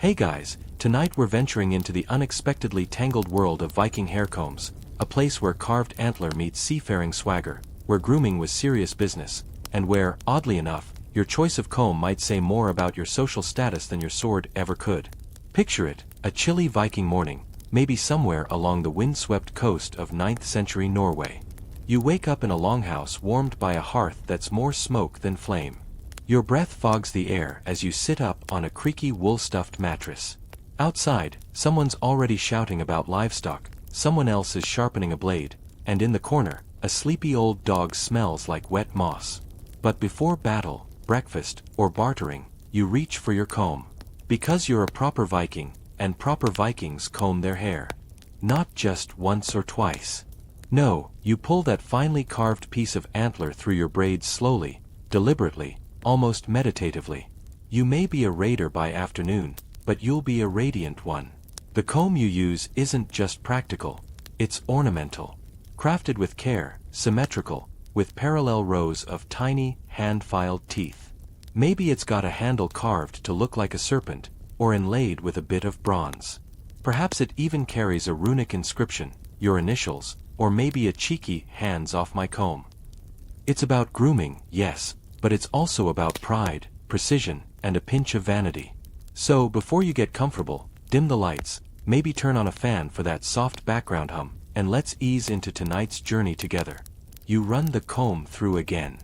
Hey guys, tonight we're venturing into the unexpectedly tangled world of Viking hair combs, a place where carved antler meets seafaring swagger, where grooming was serious business, and where, oddly enough, your choice of comb might say more about your social status than your sword ever could. Picture it, a chilly Viking morning, maybe somewhere along the windswept coast of 9th century Norway. You wake up in a longhouse warmed by a hearth that's more smoke than flame. Your breath fogs the air as you sit up on a creaky wool-stuffed mattress. Outside, someone's already shouting about livestock, someone else is sharpening a blade, and in the corner, a sleepy old dog smells like wet moss. But before battle, breakfast, or bartering, you reach for your comb. Because you're a proper Viking, and proper Vikings comb their hair. Not just once or twice. No, you pull that finely carved piece of antler through your braids slowly, deliberately, almost meditatively. You may be a raider by afternoon, but you'll be a radiant one. The comb you use isn't just practical, it's ornamental. Crafted with care, symmetrical, with parallel rows of tiny, hand-filed teeth. Maybe it's got a handle carved to look like a serpent, or inlaid with a bit of bronze. Perhaps it even carries a runic inscription, your initials, or maybe a cheeky "hands off my comb." It's about grooming, yes, but it's also about pride, precision, and a pinch of vanity. So before you get comfortable, dim the lights, maybe turn on a fan for that soft background hum, and let's ease into tonight's journey together. You run the comb through again.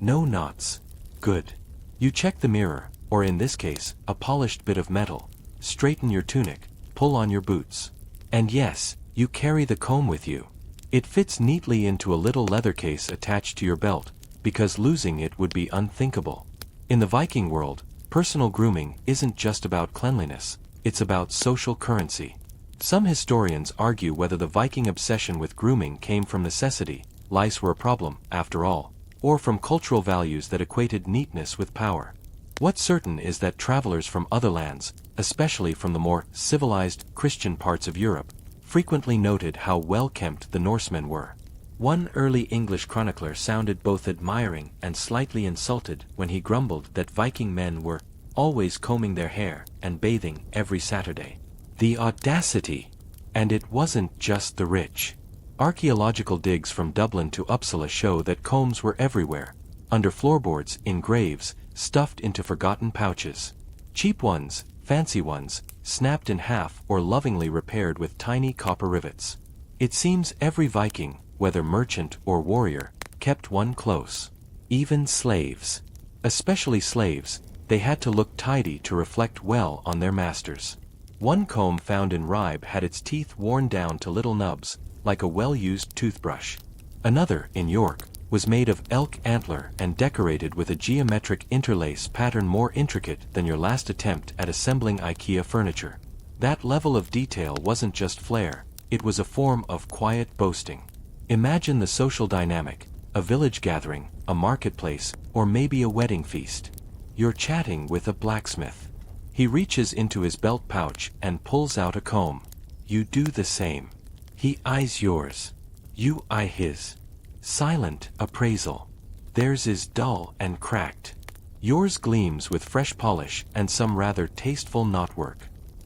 No knots. Good. You check the mirror, or in this case, a polished bit of metal, straighten your tunic, pull on your boots. And yes, you carry the comb with you. It fits neatly into a little leather case attached to your belt, because losing it would be unthinkable. In the Viking world, personal grooming isn't just about cleanliness, it's about social currency. Some historians argue whether the Viking obsession with grooming came from necessity, lice were a problem, after all, or from cultural values that equated neatness with power. What's certain is that travelers from other lands, especially from the more civilized Christian parts of Europe, frequently noted how well-kempt the Norsemen were. One early English chronicler sounded both admiring and slightly insulted when he grumbled that Viking men were always combing their hair and bathing every Saturday. The audacity! And it wasn't just the rich. Archaeological digs from Dublin to Uppsala show that combs were everywhere, under floorboards, in graves, stuffed into forgotten pouches. Cheap ones, fancy ones, snapped in half or lovingly repaired with tiny copper rivets. It seems every Viking, whether merchant or warrior, kept one close. Even slaves. Especially slaves, they had to look tidy to reflect well on their masters. One comb found in Ribe had its teeth worn down to little nubs, like a well-used toothbrush. Another, in York, was made of elk antler and decorated with a geometric interlace pattern more intricate than your last attempt at assembling IKEA furniture. That level of detail wasn't just flair, it was a form of quiet boasting. Imagine the social dynamic, a village gathering, a marketplace, or maybe a wedding feast. You're chatting with a blacksmith. He reaches into his belt pouch and pulls out a comb. You do the same. He eyes yours. You eye his. Silent appraisal. Theirs is dull and cracked. Yours gleams with fresh polish and some rather tasteful knotwork.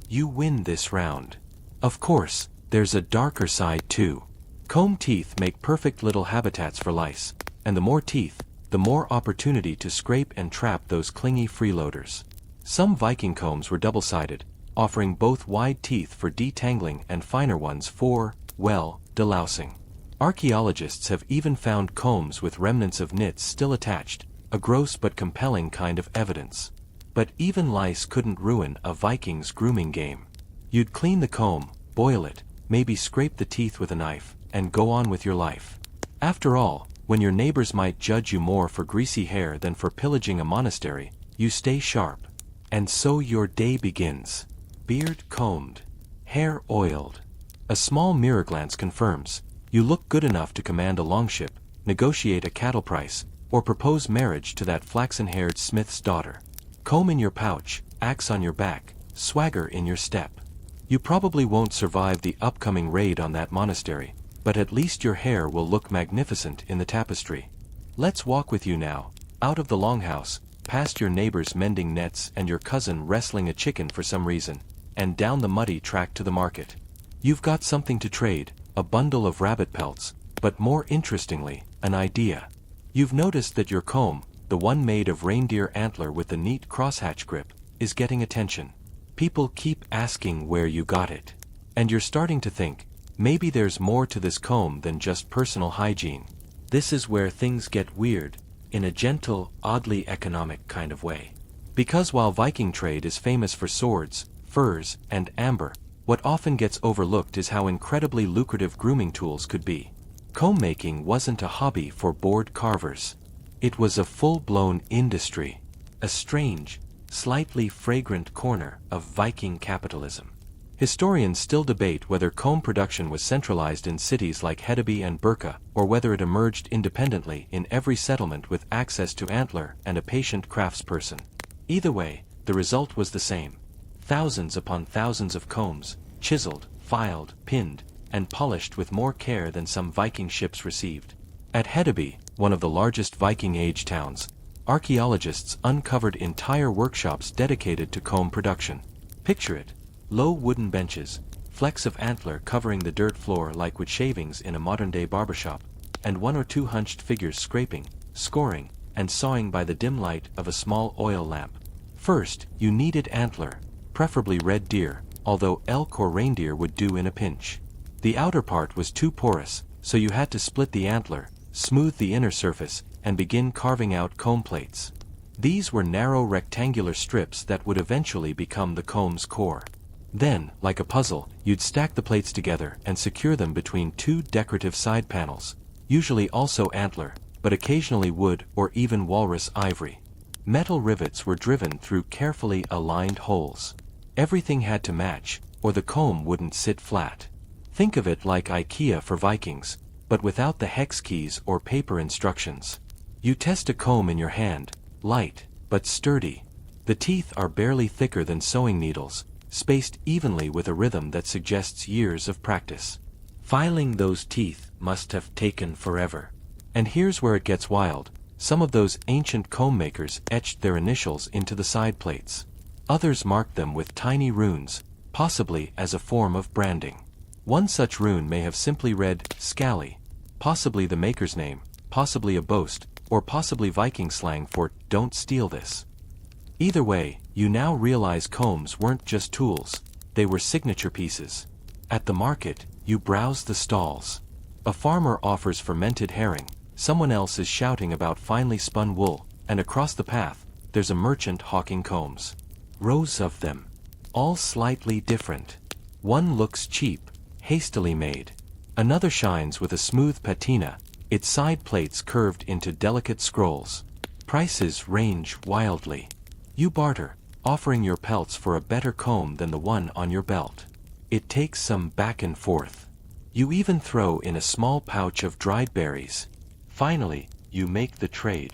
You win this round. Of course, there's a darker side too. Comb teeth make perfect little habitats for lice, and the more teeth, the more opportunity to scrape and trap those clingy freeloaders. Some Viking combs were double-sided, offering both wide teeth for detangling and finer ones for, well, delousing. Archaeologists have even found combs with remnants of nits still attached, a gross but compelling kind of evidence. But even lice couldn't ruin a Viking's grooming game. You'd clean the comb, boil it, maybe scrape the teeth with a knife, and go on with your life. After all, when your neighbors might judge you more for greasy hair than for pillaging a monastery, you stay sharp. And so your day begins. Beard combed. Hair oiled. A small mirror glance confirms. You look good enough to command a longship, negotiate a cattle price, or propose marriage to that flaxen-haired smith's daughter. Comb in your pouch, axe on your back, swagger in your step. You probably won't survive the upcoming raid on that monastery, but at least your hair will look magnificent in the tapestry. Let's walk with you now, out of the longhouse, past your neighbors mending nets and your cousin wrestling a chicken for some reason, and down the muddy track to the market. You've got something to trade, a bundle of rabbit pelts, but more interestingly, an idea. You've noticed that your comb, the one made of reindeer antler with the neat crosshatch grip, is getting attention. People keep asking where you got it. And you're starting to think, maybe there's more to this comb than just personal hygiene. This is where things get weird, in a gentle, oddly economic kind of way. Because while Viking trade is famous for swords, furs, and amber, what often gets overlooked is how incredibly lucrative grooming tools could be. Comb making wasn't a hobby for bored carvers. It was a full-blown industry. A strange, slightly fragrant corner of Viking capitalism. Historians still debate whether comb production was centralized in cities like Hedeby and Birka, or whether it emerged independently in every settlement with access to antler and a patient craftsperson. Either way, the result was the same. Thousands upon thousands of combs, chiseled, filed, pinned, and polished with more care than some Viking ships received. At Hedeby, one of the largest Viking Age towns, archaeologists uncovered entire workshops dedicated to comb production. Picture it. Low wooden benches, flecks of antler covering the dirt floor like wood shavings in a modern-day barbershop, and one or two hunched figures scraping, scoring, and sawing by the dim light of a small oil lamp. First, you needed antler, preferably red deer, although elk or reindeer would do in a pinch. The outer part was too porous, so you had to split the antler, smooth the inner surface, and begin carving out comb plates. These were narrow rectangular strips that would eventually become the comb's core. Then, like a puzzle, you'd stack the plates together and secure them between two decorative side panels, usually also antler, but occasionally wood or even walrus ivory. Metal rivets were driven through carefully aligned holes. Everything had to match, or the comb wouldn't sit flat. Think of it like IKEA for Vikings, but without the hex keys or paper instructions. You test a comb in your hand, light, but sturdy. The teeth are barely thicker than sewing needles, spaced evenly with a rhythm that suggests years of practice. Filing those teeth must have taken forever. And here's where it gets wild. Some of those ancient comb makers etched their initials into the side plates. Others marked them with tiny runes, possibly as a form of branding. One such rune may have simply read, Scally, possibly the maker's name, possibly a boast, or possibly Viking slang for, don't steal this. Either way, you now realize combs weren't just tools, they were signature pieces. At the market, you browse the stalls. A farmer offers fermented herring, someone else is shouting about finely spun wool, and across the path, there's a merchant hawking combs. Rows of them. All slightly different. One looks cheap, hastily made. Another shines with a smooth patina, its side plates curved into delicate scrolls. Prices range wildly. You barter, offering your pelts for a better comb than the one on your belt. It takes some back and forth. You even throw in a small pouch of dried berries. Finally, you make the trade.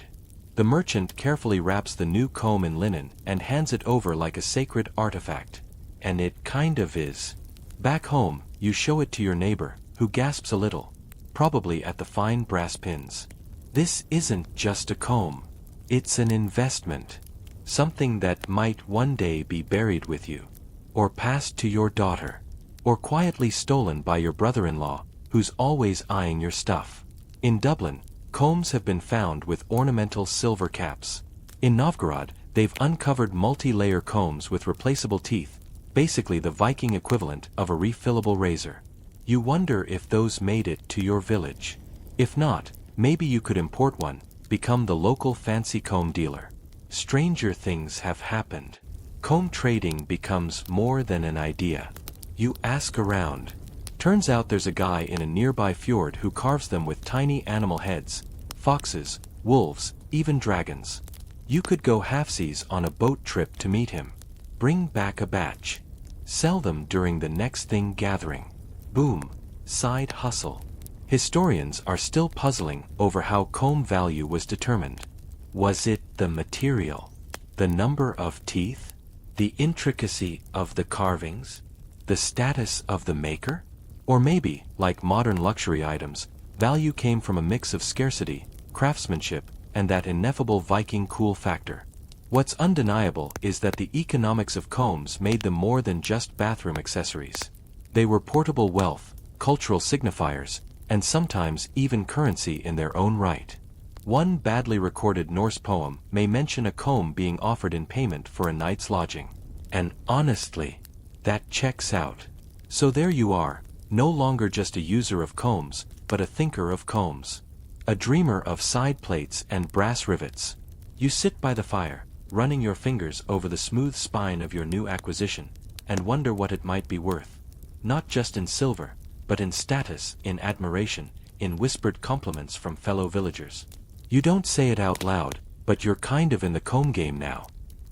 The merchant carefully wraps the new comb in linen and hands it over like a sacred artifact. And it kind of is. Back home, you show it to your neighbor, who gasps a little, probably at the fine brass pins. This isn't just a comb. It's an investment. Something that might one day be buried with you, or passed to your daughter, or quietly stolen by your brother-in-law, who's always eyeing your stuff. In Dublin, combs have been found with ornamental silver caps. In Novgorod, they've uncovered multi-layer combs with replaceable teeth, basically the Viking equivalent of a refillable razor. You wonder if those made it to your village. If not, maybe you could import one, become the local fancy comb dealer. Stranger things have happened. Comb trading becomes more than an idea. You ask around. Turns out there's a guy in a nearby fjord who carves them with tiny animal heads, foxes, wolves, even dragons. You could go halfsies on a boat trip to meet him. Bring back a batch. Sell them during the next thing gathering. Boom. Side hustle. Historians are still puzzling over how comb value was determined. Was it the material? The number of teeth? The intricacy of the carvings? The status of the maker? Or maybe, like modern luxury items, value came from a mix of scarcity, craftsmanship, and that ineffable Viking cool factor. What's undeniable is that the economics of combs made them more than just bathroom accessories. They were portable wealth, cultural signifiers, and sometimes even currency in their own right. One badly recorded Norse poem may mention a comb being offered in payment for a night's lodging. And honestly, that checks out. So there you are, no longer just a user of combs, but a thinker of combs. A dreamer of side plates and brass rivets. You sit by the fire, running your fingers over the smooth spine of your new acquisition, and wonder what it might be worth. Not just in silver, but in status, in admiration, in whispered compliments from fellow villagers. You don't say it out loud, but you're kind of in the comb game now.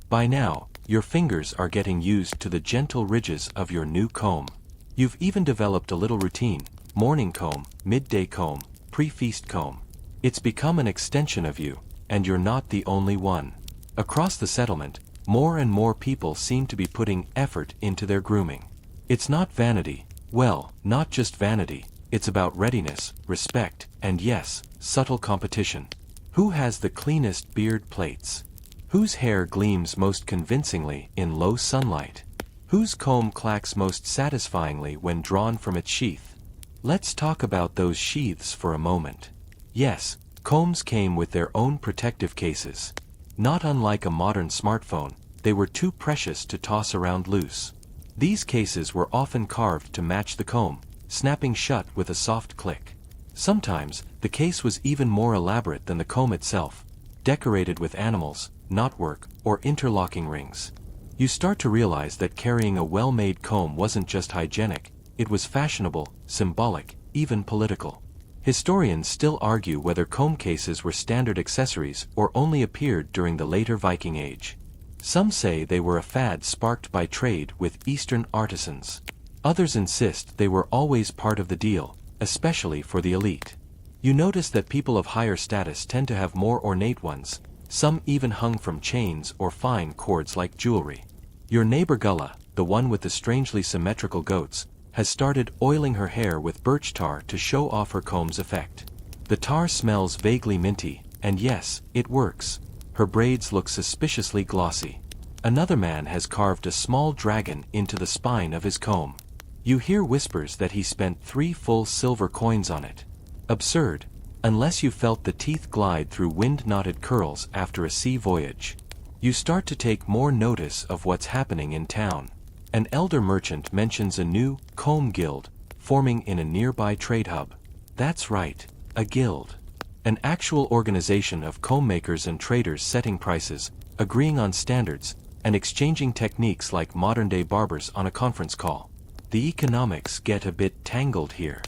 By now, your fingers are getting used to the gentle ridges of your new comb. You've even developed a little routine: morning comb, midday comb, pre-feast comb. It's become an extension of you, and you're not the only one. Across the settlement, more and more people seem to be putting effort into their grooming. It's not vanity, well, not just vanity, it's about readiness, respect, and yes, subtle competition. Who has the cleanest beard plaits? Whose hair gleams most convincingly in low sunlight? Whose comb clacks most satisfyingly when drawn from its sheath? Let's talk about those sheaths for a moment. Yes, combs came with their own protective cases. Not unlike a modern smartphone, they were too precious to toss around loose. These cases were often carved to match the comb, snapping shut with a soft click. Sometimes, the case was even more elaborate than the comb itself, decorated with animals, knotwork, or interlocking rings. You start to realize that carrying a well-made comb wasn't just hygienic, it was fashionable, symbolic, even political. Historians still argue whether comb cases were standard accessories or only appeared during the later Viking Age. Some say they were a fad sparked by trade with Eastern artisans. Others insist they were always part of the deal, especially for the elite. You notice that people of higher status tend to have more ornate ones, some even hung from chains or fine cords like jewelry. Your neighbor Gulla, the one with the strangely symmetrical goats, has started oiling her hair with birch tar to show off her comb's effect. The tar smells vaguely minty, and yes, it works. Her braids look suspiciously glossy. Another man has carved a small dragon into the spine of his comb. You hear whispers that he spent 3 full silver coins on it. Absurd, unless you felt the teeth glide through wind-knotted curls after a sea voyage. You start to take more notice of what's happening in town. An elder merchant mentions a new comb guild forming in a nearby trade hub. That's right, a guild. An actual organization of comb makers and traders setting prices, agreeing on standards, and exchanging techniques like modern-day barbers on a conference call. The economics get a bit tangled here.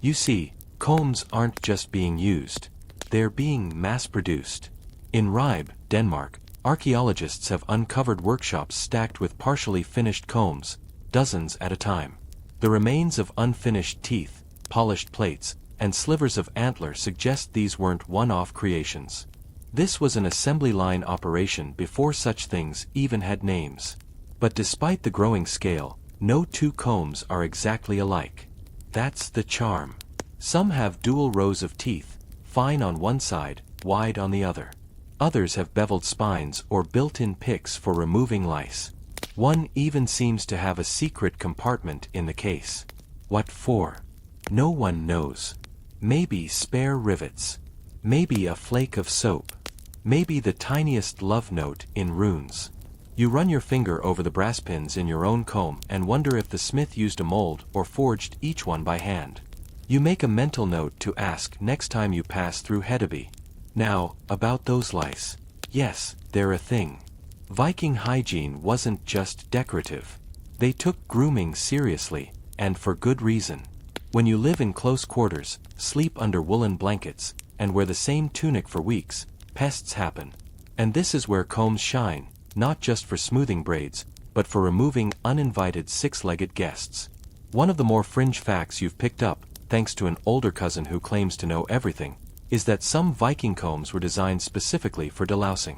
You see, combs aren't just being used, they're being mass-produced. In Ribe, Denmark, archaeologists have uncovered workshops stacked with partially finished combs, dozens at a time. The remains of unfinished teeth, polished plates, and slivers of antler suggest these weren't one-off creations. This was an assembly line operation before such things even had names. But despite the growing scale, no two combs are exactly alike. That's the charm. Some have dual rows of teeth, fine on one side, wide on the other. Others have beveled spines or built-in picks for removing lice. One even seems to have a secret compartment in the case. What for? No one knows. Maybe spare rivets. Maybe a flake of soap. Maybe the tiniest love note in runes. You run your finger over the brass pins in your own comb and wonder if the smith used a mold or forged each one by hand. You make a mental note to ask next time you pass through Hedeby. Now, about those lice. Yes, they're a thing. Viking hygiene wasn't just decorative. They took grooming seriously, and for good reason. When you live in close quarters, sleep under woolen blankets, and wear the same tunic for weeks, pests happen. And this is where combs shine, not just for smoothing braids, but for removing uninvited six-legged guests. One of the more fringe facts you've picked up, thanks to an older cousin who claims to know everything, is that some Viking combs were designed specifically for delousing.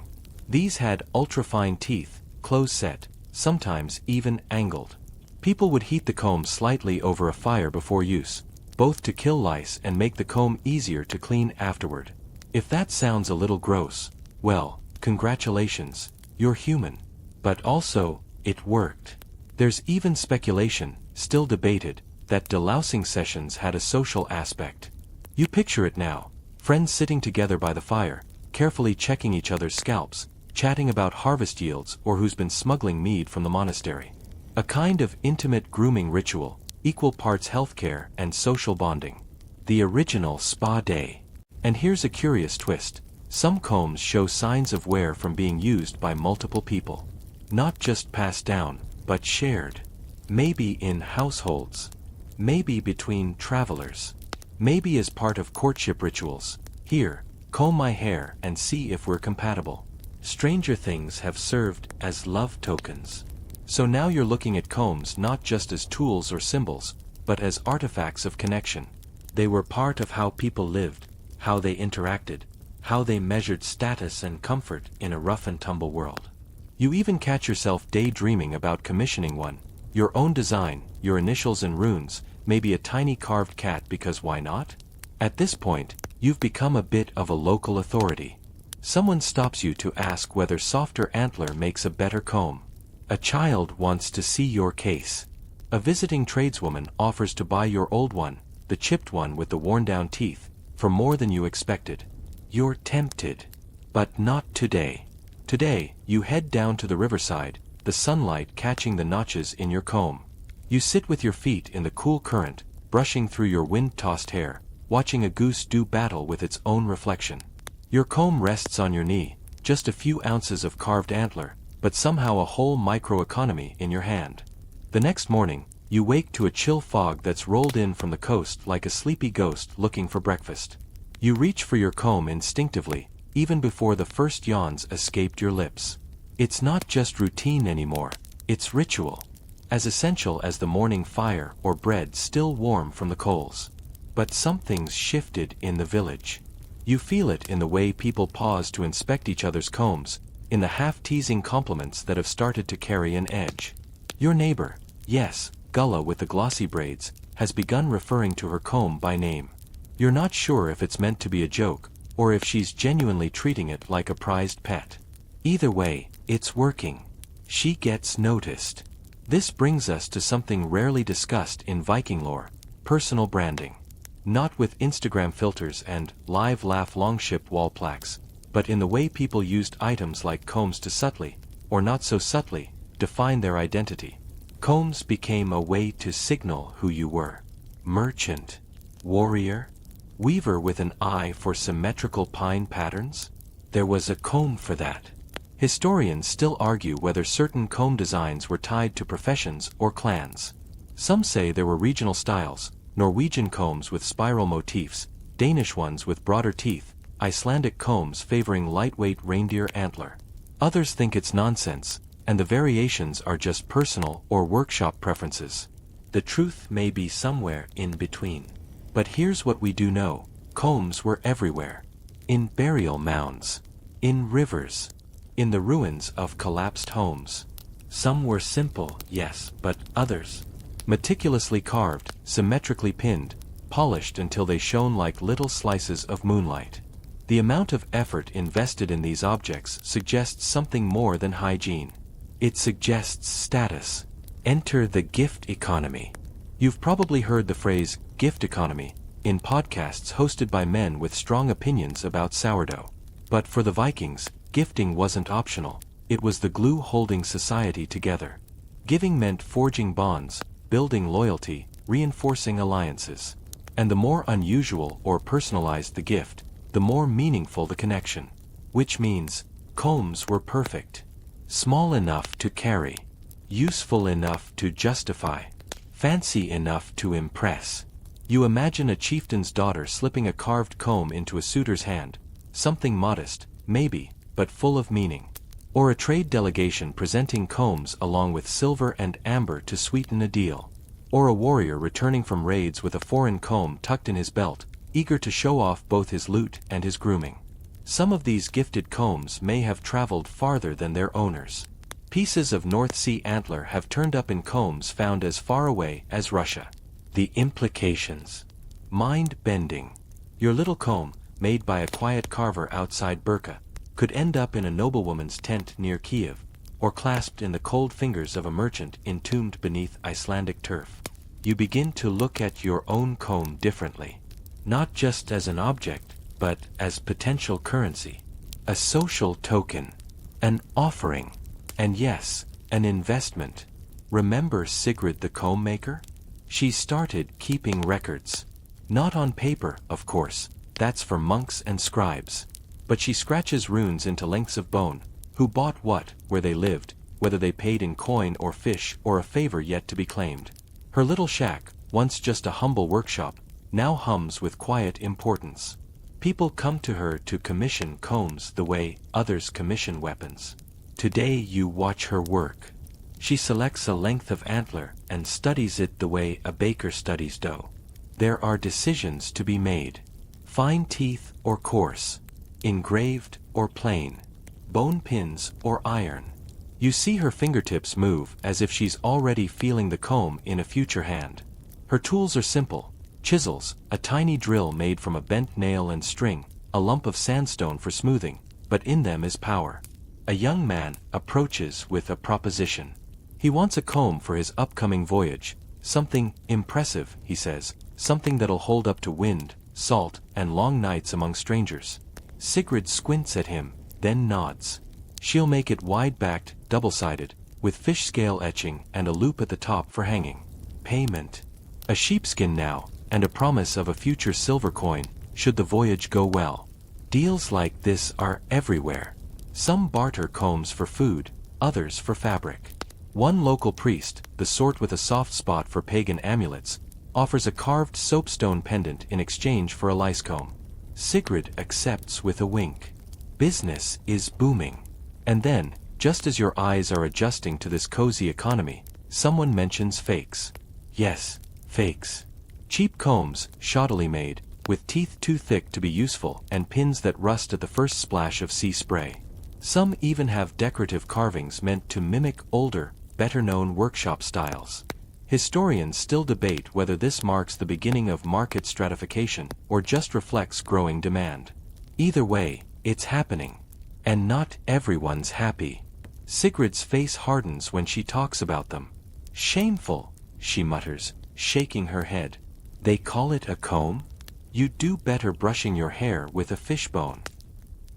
These had ultra-fine teeth, close-set, sometimes even angled. People would heat the comb slightly over a fire before use, both to kill lice and make the comb easier to clean afterward. If that sounds a little gross, well, congratulations, You're human. But also, it worked. There's even speculation, still debated, that delousing sessions had a social aspect. You picture it now, friends sitting together by the fire, carefully checking each other's scalps, chatting about harvest yields or who's been smuggling mead from the monastery. A kind of intimate grooming ritual, equal parts healthcare and social bonding. The original spa day. And here's a curious twist. Some combs show signs of wear from being used by multiple people. Not just passed down, but shared. Maybe in households. Maybe between travelers. Maybe as part of courtship rituals. Here, comb my hair and see if we're compatible. Stranger things have served as love tokens. So now you're looking at combs not just as tools or symbols, but as artifacts of connection. They were part of how people lived, how they interacted, how they measured status and comfort in a rough and tumble world. You even catch yourself daydreaming about commissioning one, your own design, your initials and runes, maybe a tiny carved cat because why not? At this point, you've become a bit of a local authority. Someone stops you to ask whether softer antler makes a better comb. A child wants to see your case. A visiting tradeswoman offers to buy your old one, the chipped one with the worn-down teeth, for more than you expected. You're tempted. But not today. Today, you head down to the riverside, the sunlight catching the notches in your comb. You sit with your feet in the cool current, brushing through your wind-tossed hair, watching a goose do battle with its own reflection. Your comb rests on your knee, just a few ounces of carved antler, but somehow a whole microeconomy in your hand. The next morning, you wake to a chill fog that's rolled in from the coast like a sleepy ghost looking for breakfast. You reach for your comb instinctively, even before the first yawns escaped your lips. It's not just routine anymore, it's ritual. As essential as the morning fire or bread still warm from the coals. But something's shifted in the village. You feel it in the way people pause to inspect each other's combs, in the half-teasing compliments that have started to carry an edge. Your neighbor, yes, Gullah with the glossy braids, has begun referring to her comb by name. You're not sure if it's meant to be a joke, or if she's genuinely treating it like a prized pet. Either way, it's working. She gets noticed. This brings us to something rarely discussed in Viking lore, personal branding. Not with Instagram filters and live laugh longship wall plaques, but in the way people used items like combs to subtly, or not so subtly, define their identity. Combs became a way to signal who you were. Merchant, warrior, weaver with an eye for symmetrical pine patterns? There was a comb for that. Historians still argue whether certain comb designs were tied to professions or clans. Some say there were regional styles, Norwegian combs with spiral motifs, Danish ones with broader teeth, Icelandic combs favoring lightweight reindeer antler. Others think it's nonsense, and the variations are just personal or workshop preferences. The truth may be somewhere in between. But here's what we do know. Combs were everywhere. In burial mounds. In rivers. In the ruins of collapsed homes. Some were simple, yes, but others. Meticulously carved, symmetrically pinned, polished until they shone like little slices of moonlight. The amount of effort invested in these objects suggests something more than hygiene. It suggests status. Enter the gift economy. You've probably heard the phrase, gift economy, in podcasts hosted by men with strong opinions about sourdough. But for the Vikings, gifting wasn't optional, it was the glue holding society together. Giving meant forging bonds, building loyalty, reinforcing alliances. And the more unusual or personalized the gift, the more meaningful the connection. Which means, combs were perfect. Small enough to carry. Useful enough to justify. Fancy enough to impress. You imagine a chieftain's daughter slipping a carved comb into a suitor's hand, something modest, maybe, but full of meaning. Or a trade delegation presenting combs along with silver and amber to sweeten a deal. Or a warrior returning from raids with a foreign comb tucked in his belt, eager to show off both his loot and his grooming. Some of these gifted combs may have traveled farther than their owners. Pieces of North Sea antler have turned up in combs found as far away as Russia. The implications. Mind-bending. Your little comb, made by a quiet carver outside Burka, could end up in a noblewoman's tent near Kiev, or clasped in the cold fingers of a merchant entombed beneath Icelandic turf. You begin to look at your own comb differently. Not just as an object, but as potential currency. A social token. An offering. And yes, an investment. Remember Sigrid the comb maker? She started keeping records. Not on paper, of course, that's for monks and scribes. But she scratches runes into lengths of bone, who bought what, where they lived, whether they paid in coin or fish or a favor yet to be claimed. Her little shack, once just a humble workshop, now hums with quiet importance. People come to her to commission combs the way others commission weapons. Today you watch her work. She selects a length of antler and studies it the way a baker studies dough. There are decisions to be made. Fine teeth or coarse. Engraved or plain. Bone pins or iron. You see her fingertips move as if she's already feeling the comb in a future hand. Her tools are simple. Chisels, a tiny drill made from a bent nail and string, a lump of sandstone for smoothing, but in them is power. A young man approaches with a proposition. He wants a comb for his upcoming voyage, something impressive, he says, something that'll hold up to wind, salt, and long nights among strangers. Sigrid squints at him, then nods. She'll make it wide-backed, double-sided, with fish scale etching and a loop at the top for hanging. Payment. A sheepskin now, and a promise of a future silver coin, should the voyage go well. Deals like this are everywhere. Some barter combs for food, others for fabric. One local priest, the sort with a soft spot for pagan amulets, offers a carved soapstone pendant in exchange for a lice comb. Sigrid accepts with a wink. Business is booming. And then, just as your eyes are adjusting to this cozy economy, someone mentions fakes. Yes, fakes. Cheap combs, shoddily made, with teeth too thick to be useful and pins that rust at the first splash of sea spray. Some even have decorative carvings meant to mimic older, better-known workshop styles. Historians still debate whether this marks the beginning of market stratification or just reflects growing demand. Either way, it's happening. And not everyone's happy. Sigrid's face hardens when she talks about them. Shameful, she mutters, shaking her head. They call it a comb? You'd do better brushing your hair with a fishbone.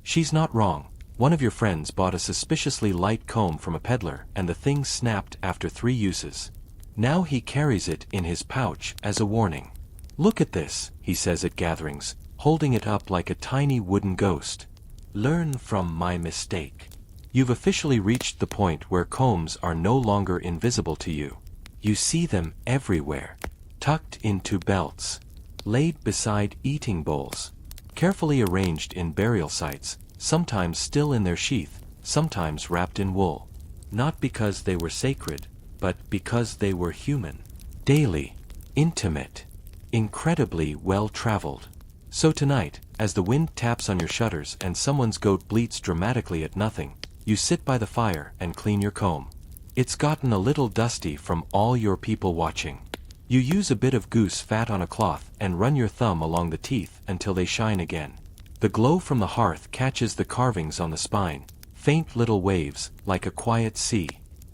She's not wrong. One of your friends bought a suspiciously light comb from a peddler and the thing snapped after 3 uses. Now he carries it in his pouch as a warning. Look at this, he says at gatherings, holding it up like a tiny wooden ghost. Learn from my mistake. You've officially reached the point where combs are no longer invisible to you. You see them everywhere. Tucked into belts. Laid beside eating bowls. Carefully arranged in burial sites, sometimes still in their sheath, sometimes wrapped in wool. Not because they were sacred, but because they were human. Daily. Intimate. Incredibly well-traveled. So tonight, as the wind taps on your shutters and someone's goat bleats dramatically at nothing, you sit by the fire and clean your comb. It's gotten a little dusty from all your people watching. You use a bit of goose fat on a cloth and run your thumb along the teeth until they shine again. The glow from the hearth catches the carvings on the spine, faint little waves, like a quiet sea.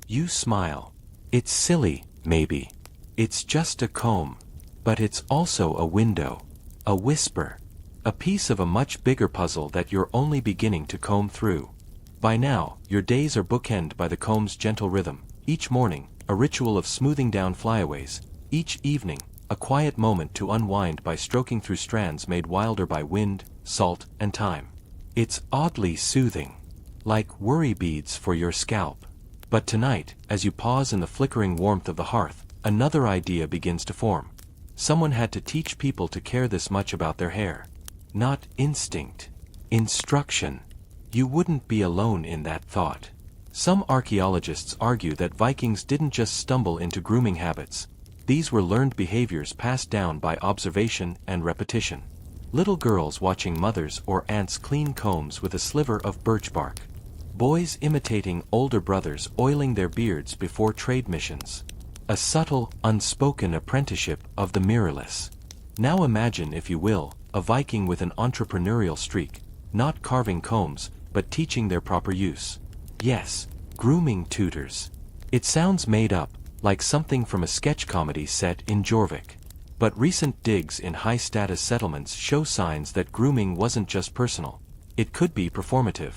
You smile. It's silly, maybe. It's just a comb. But it's also a window. A whisper. A piece of a much bigger puzzle that you're only beginning to comb through. By now, your days are bookended by the comb's gentle rhythm. Each morning, a ritual of smoothing down flyaways. Each evening, a quiet moment to unwind by stroking through strands made wilder by wind, salt, and time. It's oddly soothing. Like worry beads for your scalp. But tonight, as you pause in the flickering warmth of the hearth, another idea begins to form. Someone had to teach people to care this much about their hair. Not instinct. Instruction. You wouldn't be alone in that thought. Some archaeologists argue that Vikings didn't just stumble into grooming habits. These were learned behaviors passed down by observation and repetition. Little girls watching mothers or aunts clean combs with a sliver of birch bark. Boys imitating older brothers oiling their beards before trade missions. A subtle, unspoken apprenticeship of the mirrorless. Now imagine, if you will, a Viking with an entrepreneurial streak, not carving combs, but teaching their proper use. Yes, grooming tutors. It sounds made up, like something from a sketch comedy set in Jorvik. But recent digs in high-status settlements show signs that grooming wasn't just personal. It could be performative.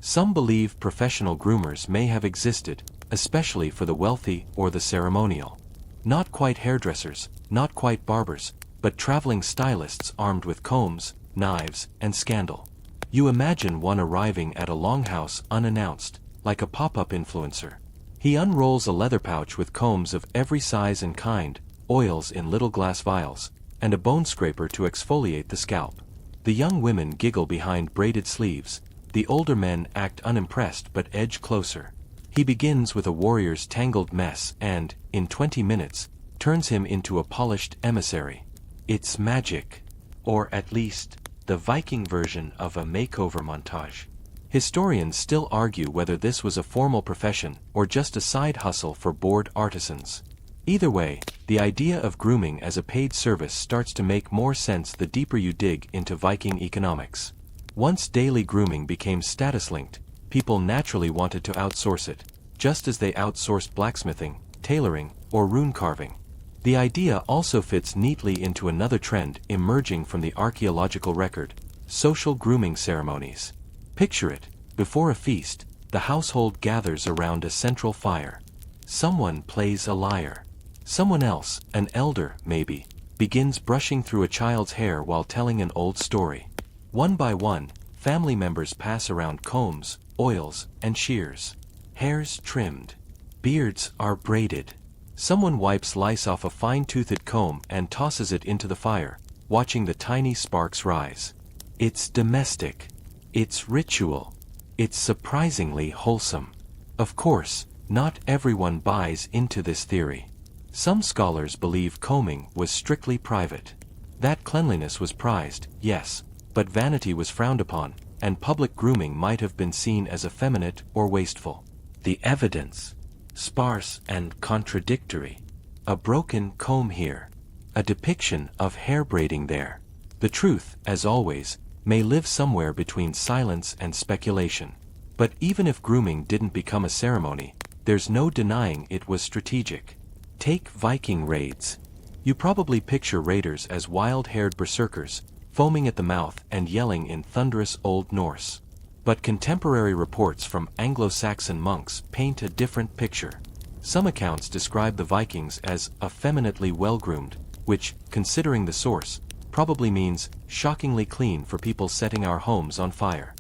Some believe professional groomers may have existed, especially for the wealthy or the ceremonial. Not quite hairdressers, not quite barbers, but traveling stylists armed with combs, knives, and scandal. You imagine one arriving at a longhouse unannounced, like a pop-up influencer. He unrolls a leather pouch with combs of every size and kind, oils in little glass vials, and a bone scraper to exfoliate the scalp. The young women giggle behind braided sleeves, the older men act unimpressed but edge closer. He begins with a warrior's tangled mess and, in 20 minutes, turns him into a polished emissary. It's magic. Or at least, the Viking version of a makeover montage. Historians still argue whether this was a formal profession or just a side hustle for bored artisans. Either way, the idea of grooming as a paid service starts to make more sense the deeper you dig into Viking economics. Once daily grooming became status-linked, people naturally wanted to outsource it, just as they outsourced blacksmithing, tailoring, or rune carving. The idea also fits neatly into another trend emerging from the archaeological record: social grooming ceremonies. Picture it: before a feast, the household gathers around a central fire. Someone plays a lyre. Someone else, an elder maybe, begins brushing through a child's hair while telling an old story. One by one, family members pass around combs, oils, and shears. Hairs trimmed. Beards are braided. Someone wipes lice off a fine-toothed comb and tosses it into the fire, watching the tiny sparks rise. It's domestic. It's ritual. It's surprisingly wholesome. Of course, not everyone buys into this theory. Some scholars believe combing was strictly private. That cleanliness was prized, yes, but vanity was frowned upon, and public grooming might have been seen as effeminate or wasteful. The evidence: sparse and contradictory. A broken comb here. A depiction of hair braiding there. The truth, as always, may live somewhere between silence and speculation. But even if grooming didn't become a ceremony, there's no denying it was strategic. Take Viking raids. You probably picture raiders as wild-haired berserkers, foaming at the mouth and yelling in thunderous Old Norse. But contemporary reports from Anglo-Saxon monks paint a different picture. Some accounts describe the Vikings as effeminately well-groomed, which, considering the source, probably means shockingly clean for people setting our homes on fire.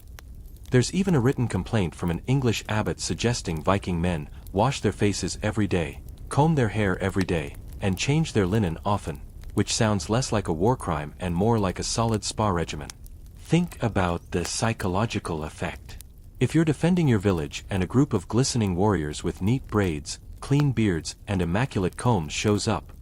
There's even a written complaint from an English abbot suggesting Viking men wash their faces every day, comb their hair every day, and change their linen often, which sounds less like a war crime and more like a solid spa regimen. Think about the psychological effect. If you're defending your village and a group of glistening warriors with neat braids, clean beards, and immaculate combs shows up,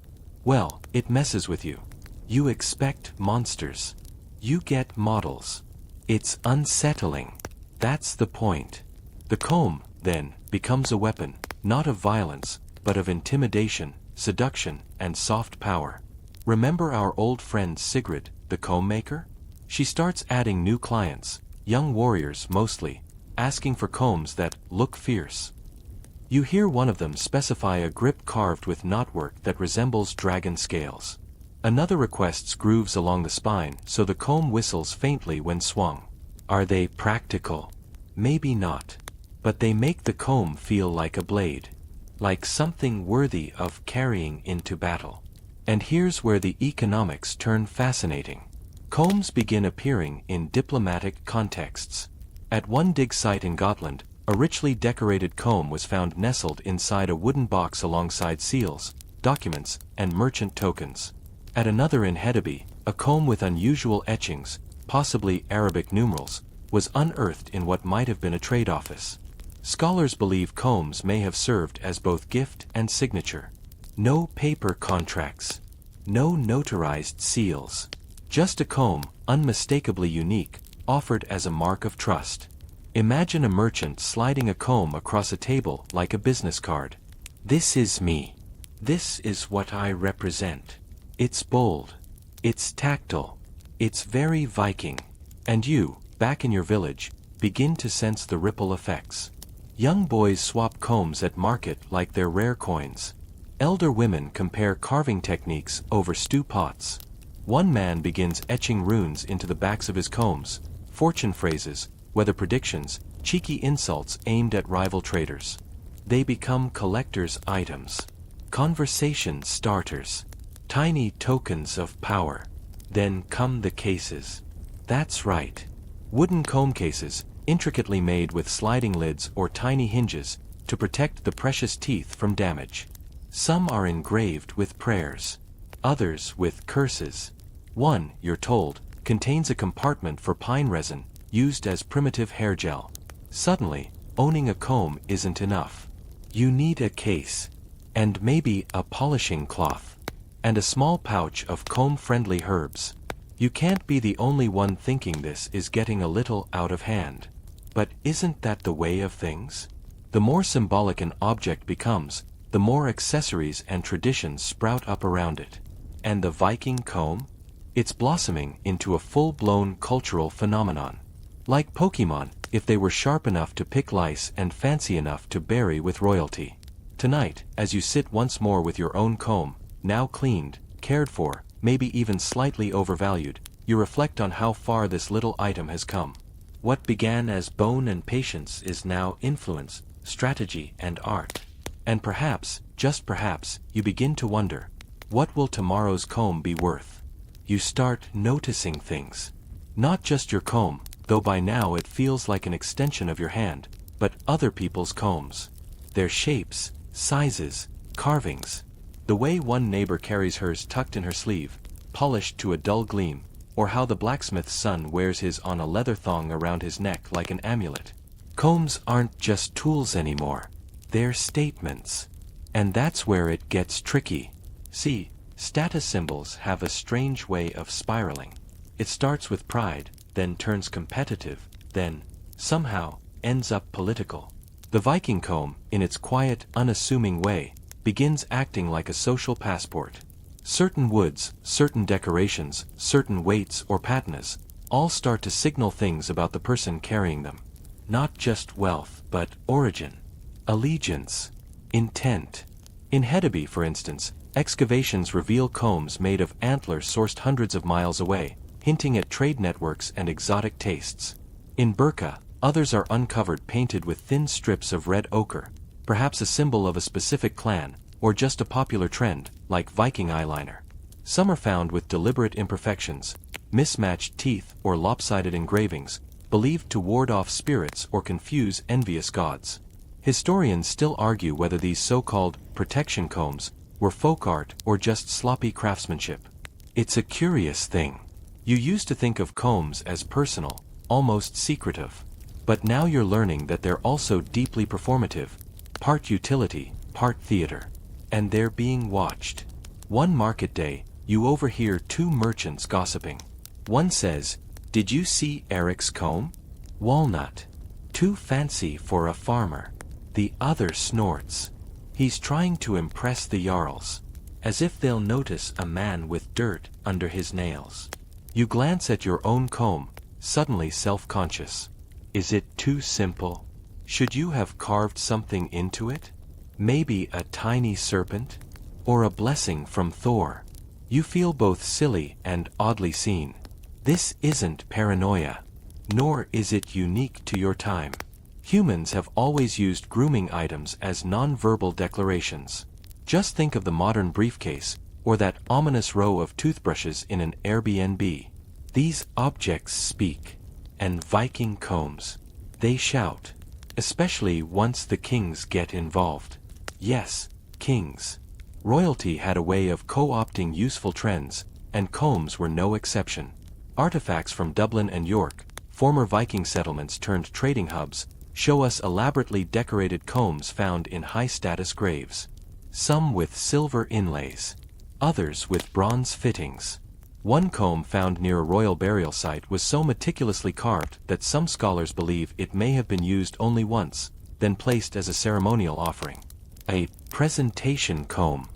well, it messes with you. You expect monsters. You get models. It's unsettling. That's the point. The comb, then, becomes a weapon, not of violence, but of intimidation, seduction, and soft power. Remember our old friend Sigrid, the comb maker? She starts adding new clients, young warriors mostly, asking for combs that look fierce. You hear one of them specify a grip carved with knotwork that resembles dragon scales. Another requests grooves along the spine so the comb whistles faintly when swung. Are they practical? Maybe not. But they make the comb feel like a blade. Like something worthy of carrying into battle. And here's where the economics turn fascinating. Combs begin appearing in diplomatic contexts. At one dig site in Gotland, a richly decorated comb was found nestled inside a wooden box alongside seals, documents, and merchant tokens. At another in Hedeby, a comb with unusual etchings, possibly Arabic numerals, was unearthed in what might have been a trade office. Scholars believe combs may have served as both gift and signature. No paper contracts. No notarized seals. Just a comb, unmistakably unique, offered as a mark of trust. Imagine a merchant sliding a comb across a table like a business card. This is me. This is what I represent. It's bold. It's tactile. It's very Viking. And you, back in your village, begin to sense the ripple effects. Young boys swap combs at market like they're rare coins. Elder women compare carving techniques over stew pots. One man begins etching runes into the backs of his combs, fortune phrases, weather predictions, cheeky insults aimed at rival traders. They become collector's items. Conversation starters. Tiny tokens of power. Then come the cases. That's right. Wooden comb cases, intricately made with sliding lids or tiny hinges, to protect the precious teeth from damage. Some are engraved with prayers. Others with curses. One, you're told, contains a compartment for pine resin, used as primitive hair gel. Suddenly, owning a comb isn't enough. You need a case. And maybe a polishing cloth. And a small pouch of comb-friendly herbs. You can't be the only one thinking this is getting a little out of hand. But isn't that the way of things? The more symbolic an object becomes, the more accessories and traditions sprout up around it. And the Viking comb? It's blossoming into a full-blown cultural phenomenon. Like Pokemon, if they were sharp enough to pick lice and fancy enough to bury with royalty. Tonight, as you sit once more with your own comb, now cleaned, cared for, maybe even slightly overvalued, you reflect on how far this little item has come. What began as bone and patience is now influence, strategy, and art. And perhaps, just perhaps, you begin to wonder, what will tomorrow's comb be worth? You start noticing things. Not just your comb, though by now it feels like an extension of your hand, but other people's combs. Their shapes, sizes, carvings. The way one neighbor carries hers tucked in her sleeve, polished to a dull gleam, or how the blacksmith's son wears his on a leather thong around his neck like an amulet. Combs aren't just tools anymore. They're statements. And that's where it gets tricky. See, status symbols have a strange way of spiraling. It starts with pride, then turns competitive, then, somehow, ends up political. The Viking comb, in its quiet, unassuming way, begins acting like a social passport. Certain woods, certain decorations, certain weights or patinas, all start to signal things about the person carrying them. Not just wealth, but origin, allegiance, intent. In Hedeby, for instance, excavations reveal combs made of antlers sourced hundreds of miles away, hinting at trade networks and exotic tastes. In Burka, others are uncovered painted with thin strips of red ochre, perhaps a symbol of a specific clan, or just a popular trend, like Viking eyeliner. Some are found with deliberate imperfections, mismatched teeth or lopsided engravings, believed to ward off spirits or confuse envious gods. Historians still argue whether these so-called protection combs were folk art or just sloppy craftsmanship. It's a curious thing. You used to think of combs as personal, almost secretive. But now you're learning that they're also deeply performative, part utility, part theater. And they're being watched. One market day, you overhear two merchants gossiping. One says, "Did you see Eric's comb? Walnut. Too fancy for a farmer." The other snorts. He's trying to impress the Jarls. As if they'll notice a man with dirt under his nails. You glance at your own comb, suddenly self-conscious. Is it too simple? Should you have carved something into it? Maybe a tiny serpent? Or a blessing from Thor? You feel both silly and oddly seen. This isn't paranoia. Nor is it unique to your time. Humans have always used grooming items as non-verbal declarations. Just think of the modern briefcase, or that ominous row of toothbrushes in an Airbnb. These objects speak. And Viking combs. They shout. Especially once the kings get involved. Yes, kings. Royalty had a way of co-opting useful trends, and combs were no exception. Artifacts from Dublin and York, former Viking settlements turned trading hubs, show us elaborately decorated combs found in high-status graves. Some with silver inlays. Others with bronze fittings. One comb found near a royal burial site was so meticulously carved that some scholars believe it may have been used only once, then placed as a ceremonial offering. A presentation comb.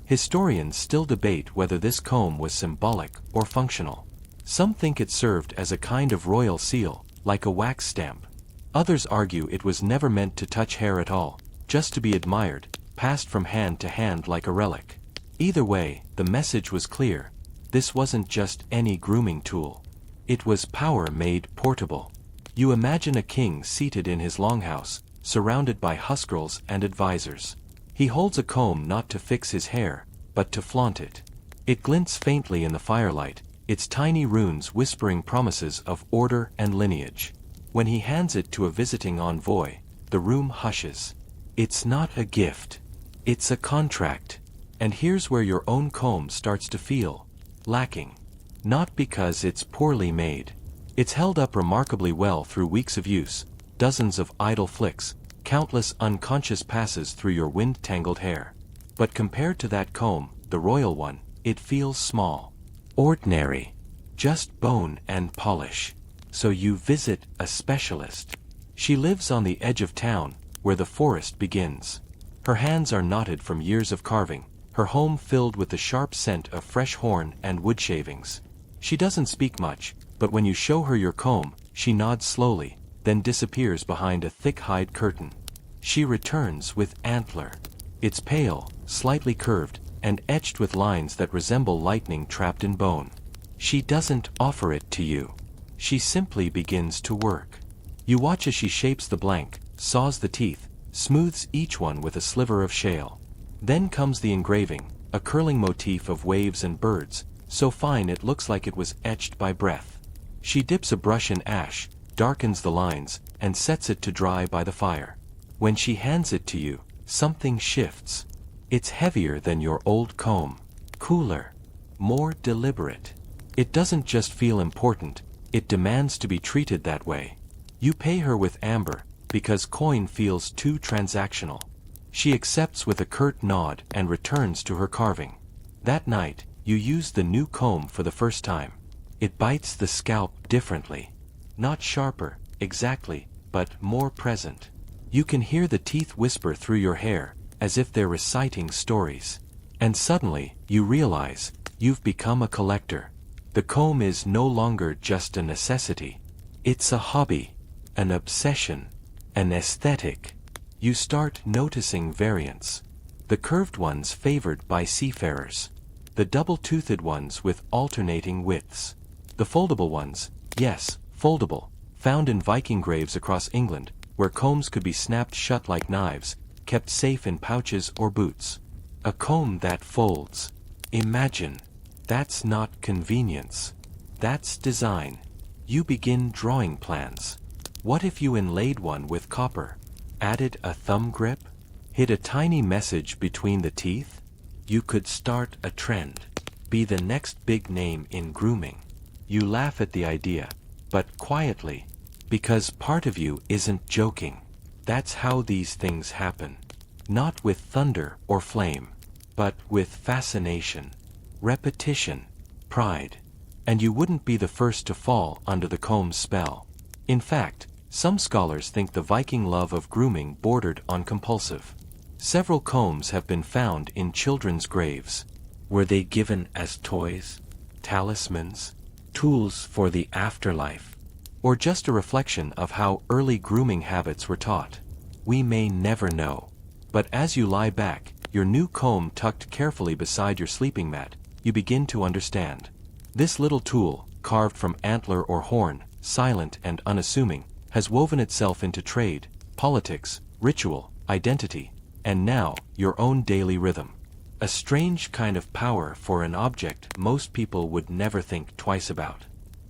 Historians still debate whether this comb was symbolic or functional. Some think it served as a kind of royal seal, like a wax stamp. Others argue it was never meant to touch hair at all, just to be admired, passed from hand to hand like a relic. Either way, the message was clear. This wasn't just any grooming tool. It was power made portable. You imagine a king seated in his longhouse, surrounded by huskarls and advisors. He holds a comb not to fix his hair, but to flaunt it. It glints faintly in the firelight, its tiny runes whispering promises of order and lineage. When he hands it to a visiting envoy, the room hushes. It's not a gift. It's a contract. And here's where your own comb starts to feel lacking. Not because it's poorly made. It's held up remarkably well through weeks of use, dozens of idle flicks, countless unconscious passes through your wind-tangled hair. But compared to that comb, the royal one, it feels small. Ordinary. Just bone and polish. So you visit a specialist. She lives on the edge of town, where the forest begins. Her hands are knotted from years of carving, her home filled with the sharp scent of fresh horn and wood shavings. She doesn't speak much, but when you show her your comb, she nods slowly, then disappears behind a thick hide curtain. She returns with antler. It's pale, slightly curved, and etched with lines that resemble lightning trapped in bone. She doesn't offer it to you. She simply begins to work. You watch as she shapes the blank, saws the teeth, smooths each one with a sliver of shale. Then comes the engraving, a curling motif of waves and birds, so fine it looks like it was etched by breath. She dips a brush in ash, darkens the lines, and sets it to dry by the fire. When she hands it to you, something shifts. It's heavier than your old comb. Cooler. More deliberate. It doesn't just feel important, it demands to be treated that way. You pay her with amber, because coin feels too transactional. She accepts with a curt nod and returns to her carving. That night, you use the new comb for the first time. It bites the scalp differently. Not sharper, exactly, but more present. You can hear the teeth whisper through your hair, as if they're reciting stories. And suddenly, you realize, you've become a collector. The comb is no longer just a necessity. It's a hobby, an obsession, an aesthetic. You start noticing variants. The curved ones favored by seafarers. The double-toothed ones with alternating widths. The foldable ones, yes, foldable, found in Viking graves across England, where combs could be snapped shut like knives, kept safe in pouches or boots. A comb that folds. Imagine. That's not convenience. That's design. You begin drawing plans. What if you inlaid one with copper? Added a thumb grip? Hid a tiny message between the teeth? You could start a trend. Be the next big name in grooming. You laugh at the idea, but quietly, because part of you isn't joking. That's how these things happen. Not with thunder or flame, but with fascination, repetition, pride. And you wouldn't be the first to fall under the comb's spell. In fact, some scholars think the Viking love of grooming bordered on compulsive. Several combs have been found in children's graves. Were they given as toys, talismans, tools for the afterlife, or just a reflection of how early grooming habits were taught? We may never know. But as you lie back, your new comb tucked carefully beside your sleeping mat, you begin to understand. This little tool, carved from antler or horn, silent and unassuming, has woven itself into trade, politics, ritual, identity, and now, your own daily rhythm. A strange kind of power for an object most people would never think twice about.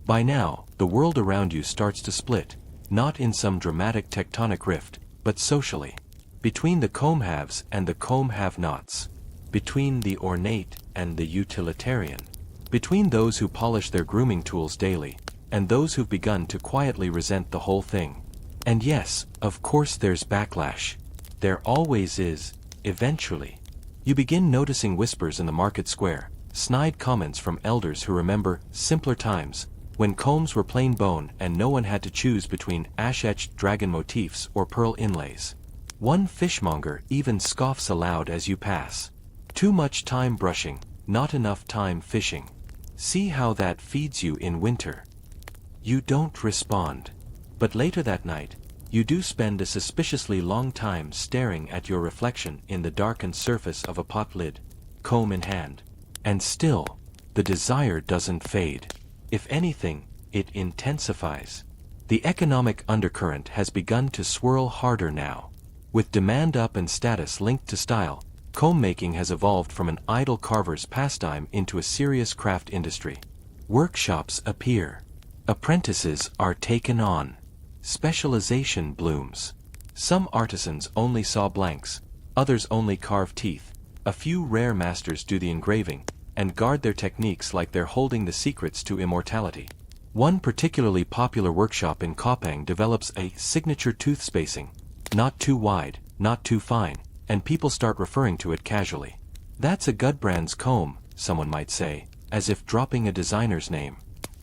By now, the world around you starts to split, not in some dramatic tectonic rift, but socially. Between the comb haves and the comb have-nots. Between the ornate and the utilitarian. Between those who polish their grooming tools daily, and those who've begun to quietly resent the whole thing. And yes, of course there's backlash. There always is, eventually. You begin noticing whispers in the market square, snide comments from elders who remember simpler times, when combs were plain bone and no one had to choose between ash-etched dragon motifs or pearl inlays. One fishmonger even scoffs aloud as you pass. Too much time brushing, not enough time fishing. See how that feeds you in winter. You don't respond. But later that night, you do spend a suspiciously long time staring at your reflection in the darkened surface of a pot lid, comb in hand. And still, the desire doesn't fade. If anything, it intensifies. The economic undercurrent has begun to swirl harder now. With demand up and status linked to style, comb making has evolved from an idle carver's pastime into a serious craft industry. Workshops appear. Apprentices are taken on. Specialization blooms. Some artisans only saw blanks, others only carve teeth. A few rare masters do the engraving, and guard their techniques like they're holding the secrets to immortality. One particularly popular workshop in Kopang develops a signature tooth spacing, not too wide, not too fine, and people start referring to it casually. That's a Gudbrand's comb, someone might say, as if dropping a designer's name.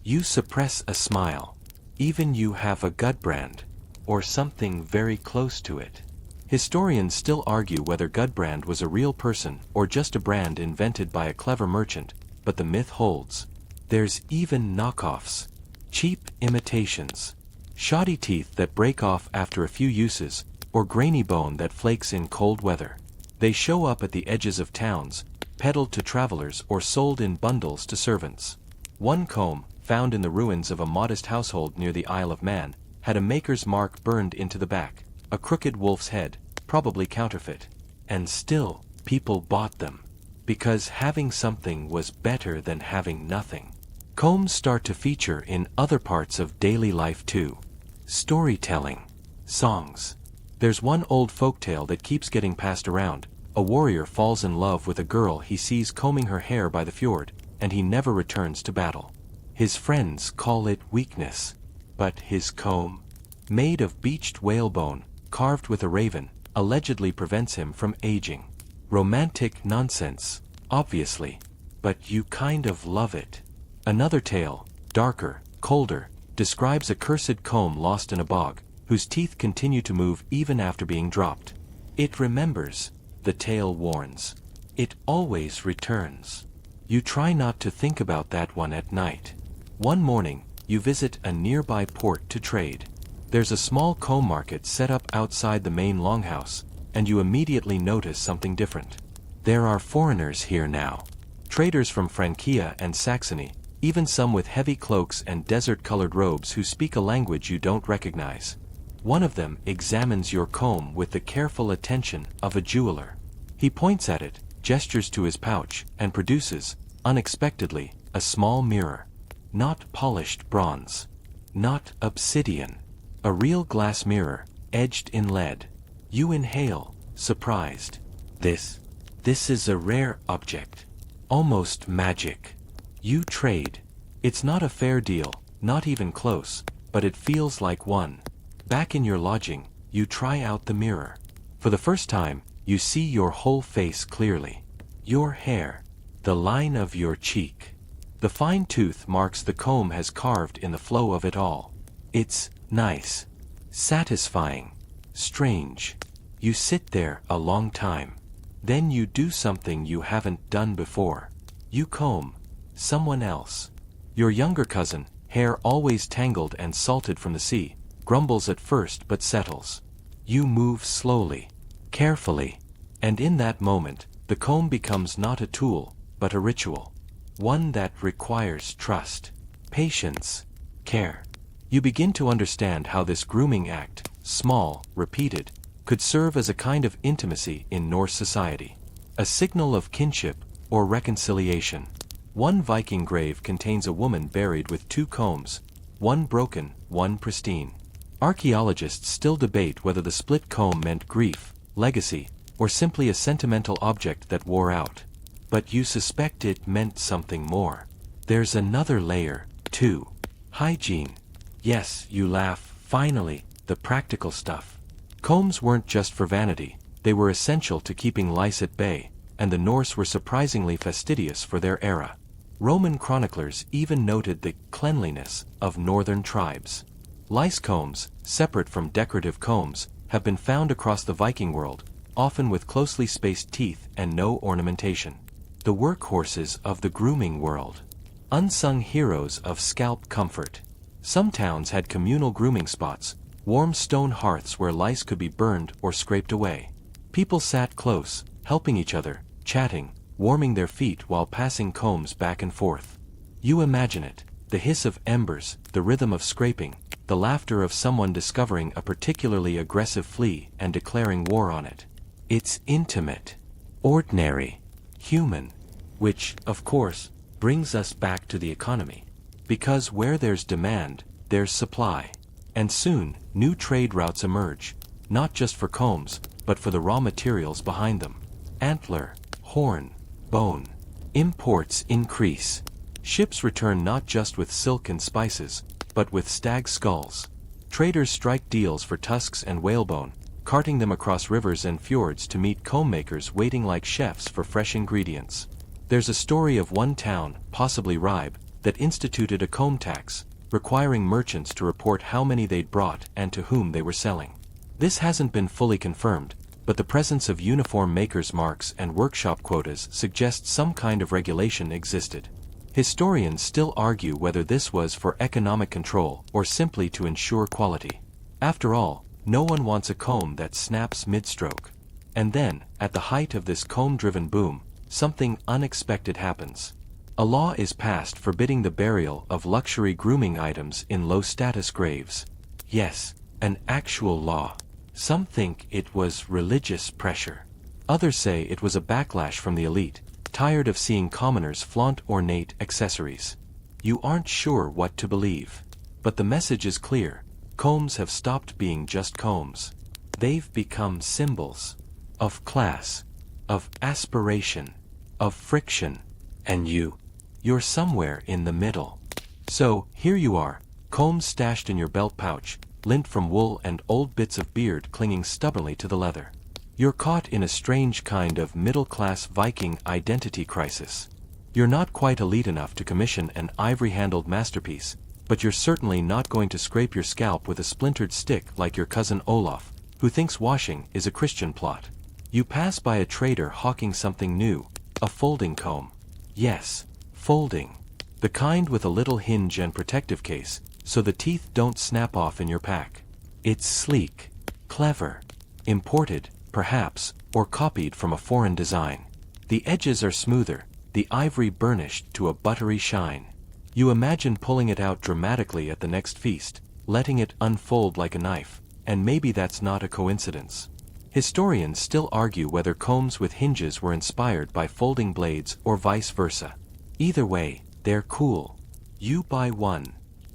You suppress a smile. Even you have a Gudbrand, or something very close to it. Historians still argue whether Gudbrand was a real person or just a brand invented by a clever merchant, but the myth holds. There's even knockoffs. Cheap imitations. Shoddy teeth that break off after a few uses, or grainy bone that flakes in cold weather. They show up at the edges of towns, peddled to travelers or sold in bundles to servants. One comb, found in the ruins of a modest household near the Isle of Man, had a maker's mark burned into the back, a crooked wolf's head, probably counterfeit. And still, people bought them. Because having something was better than having nothing. Combs start to feature in other parts of daily life too. Storytelling. Songs. There's one old folktale that keeps getting passed around. A warrior falls in love with a girl he sees combing her hair by the fjord, and he never returns to battle. His friends call it weakness. But his comb, made of beached whalebone, carved with a raven, allegedly prevents him from aging. Romantic nonsense, obviously. But you kind of love it. Another tale, darker, colder, describes a cursed comb lost in a bog, whose teeth continue to move even after being dropped. It remembers, the tale warns. It always returns. You try not to think about that one at night. One morning, you visit a nearby port to trade. There's a small comb market set up outside the main longhouse, and you immediately notice something different. There are foreigners here now. Traders from Francia and Saxony, even some with heavy cloaks and desert-colored robes who speak a language you don't recognize. One of them examines your comb with the careful attention of a jeweler. He points at it, gestures to his pouch, and produces, unexpectedly, a small mirror. Not polished bronze. Not obsidian. A real glass mirror, edged in lead. You inhale, surprised. This is a rare object. Almost magic. You trade. It's not a fair deal, not even close, but it feels like one. Back in your lodging, you try out the mirror. For the first time, you see your whole face clearly. Your hair. The line of your cheek. The fine tooth marks the comb has carved in the flow of it all. It's nice. Satisfying. Strange. You sit there a long time. Then you do something you haven't done before. You comb. Someone else. Your younger cousin, hair always tangled and salted from the sea, grumbles at first but settles. You move slowly, carefully, and in that moment, the comb becomes not a tool, but a ritual. One that requires trust, patience, care. You begin to understand how this grooming act, small, repeated, could serve as a kind of intimacy in Norse society. A signal of kinship or reconciliation. One Viking grave contains a woman buried with two combs, one broken, one pristine. Archaeologists still debate whether the split comb meant grief, legacy, or simply a sentimental object that wore out. But you suspect it meant something more. There's another layer, too. Hygiene. Yes, you laugh, finally, the practical stuff. Combs weren't just for vanity, they were essential to keeping lice at bay, and the Norse were surprisingly fastidious for their era. Roman chroniclers even noted the cleanliness of northern tribes. Lice combs, separate from decorative combs, have been found across the Viking world, often with closely spaced teeth and no ornamentation. The workhorses of the grooming world. Unsung heroes of scalp comfort. Some towns had communal grooming spots, warm stone hearths where lice could be burned or scraped away. People sat close, helping each other, chatting, warming their feet while passing combs back and forth. You imagine it, the hiss of embers, the rhythm of scraping, the laughter of someone discovering a particularly aggressive flea and declaring war on it. It's intimate, ordinary, human. Which, of course, brings us back to the economy. Because where there's demand, there's supply. And soon, new trade routes emerge, not just for combs, but for the raw materials behind them. Antler, horn, bone. Imports increase. Ships return not just with silk and spices, but with stag skulls. Traders strike deals for tusks and whalebone, carting them across rivers and fjords to meet comb makers waiting like chefs for fresh ingredients. There's a story of one town, possibly Ribe, that instituted a comb tax, requiring merchants to report how many they'd brought and to whom they were selling. This hasn't been fully confirmed, but the presence of uniform makers' marks and workshop quotas suggests some kind of regulation existed. Historians still argue whether this was for economic control or simply to ensure quality. After all, no one wants a comb that snaps mid-stroke. And then, at the height of this comb-driven boom, something unexpected happens. A law is passed forbidding the burial of luxury grooming items in low-status graves. Yes, an actual law. Some think it was religious pressure. Others say it was a backlash from the elite, tired of seeing commoners flaunt ornate accessories. You aren't sure what to believe. But the message is clear. Combs have stopped being just combs. They've become symbols of class, of aspiration, of friction. And you're somewhere in the middle. So, here you are, combs stashed in your belt pouch, lint from wool and old bits of beard clinging stubbornly to the leather. You're caught in a strange kind of middle-class Viking identity crisis. You're not quite elite enough to commission an ivory-handled masterpiece, but you're certainly not going to scrape your scalp with a splintered stick like your cousin Olaf, who thinks washing is a Christian plot. You pass by a trader hawking something new, a folding comb. Yes, folding. The kind with a little hinge and protective case, so the teeth don't snap off in your pack. It's sleek, clever, imported, perhaps, or copied from a foreign design. The edges are smoother, the ivory burnished to a buttery shine. You imagine pulling it out dramatically at the next feast, letting it unfold like a knife, and maybe that's not a coincidence. Historians still argue whether combs with hinges were inspired by folding blades or vice versa. Either way, they're cool. You buy one.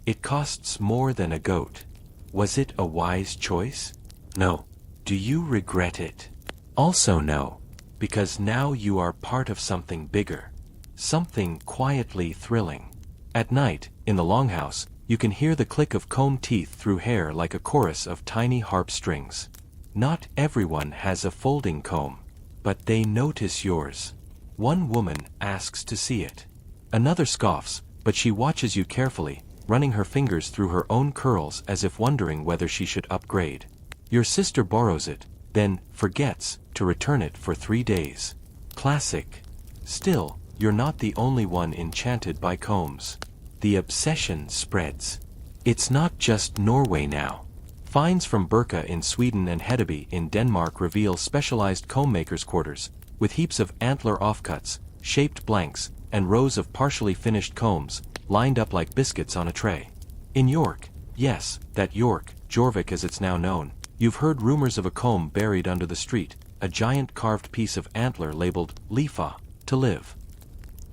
It costs more than a goat. Was it a wise choice? No. Do you regret it? Also no. Because now you are part of something bigger. Something quietly thrilling. At night, in the longhouse, you can hear the click of comb teeth through hair like a chorus of tiny harp strings. Not everyone has a folding comb, but they notice yours. One woman asks to see it. Another scoffs, but she watches you carefully, running her fingers through her own curls as if wondering whether she should upgrade. Your sister borrows it, then forgets to return it for 3 days. Classic. Still, you're not the only one enchanted by combs. The obsession spreads. It's not just Norway now. Finds from Birka in Sweden and Hedeby in Denmark reveal specialized comb makers' quarters, with heaps of antler offcuts, shaped blanks, and rows of partially finished combs, lined up like biscuits on a tray. In York, yes, that York, Jorvik as it's now known, you've heard rumors of a comb buried under the street, a giant carved piece of antler labeled Lifa, to live.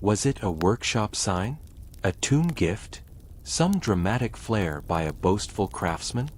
Was it a workshop sign? A tomb gift? Some dramatic flair by a boastful craftsman?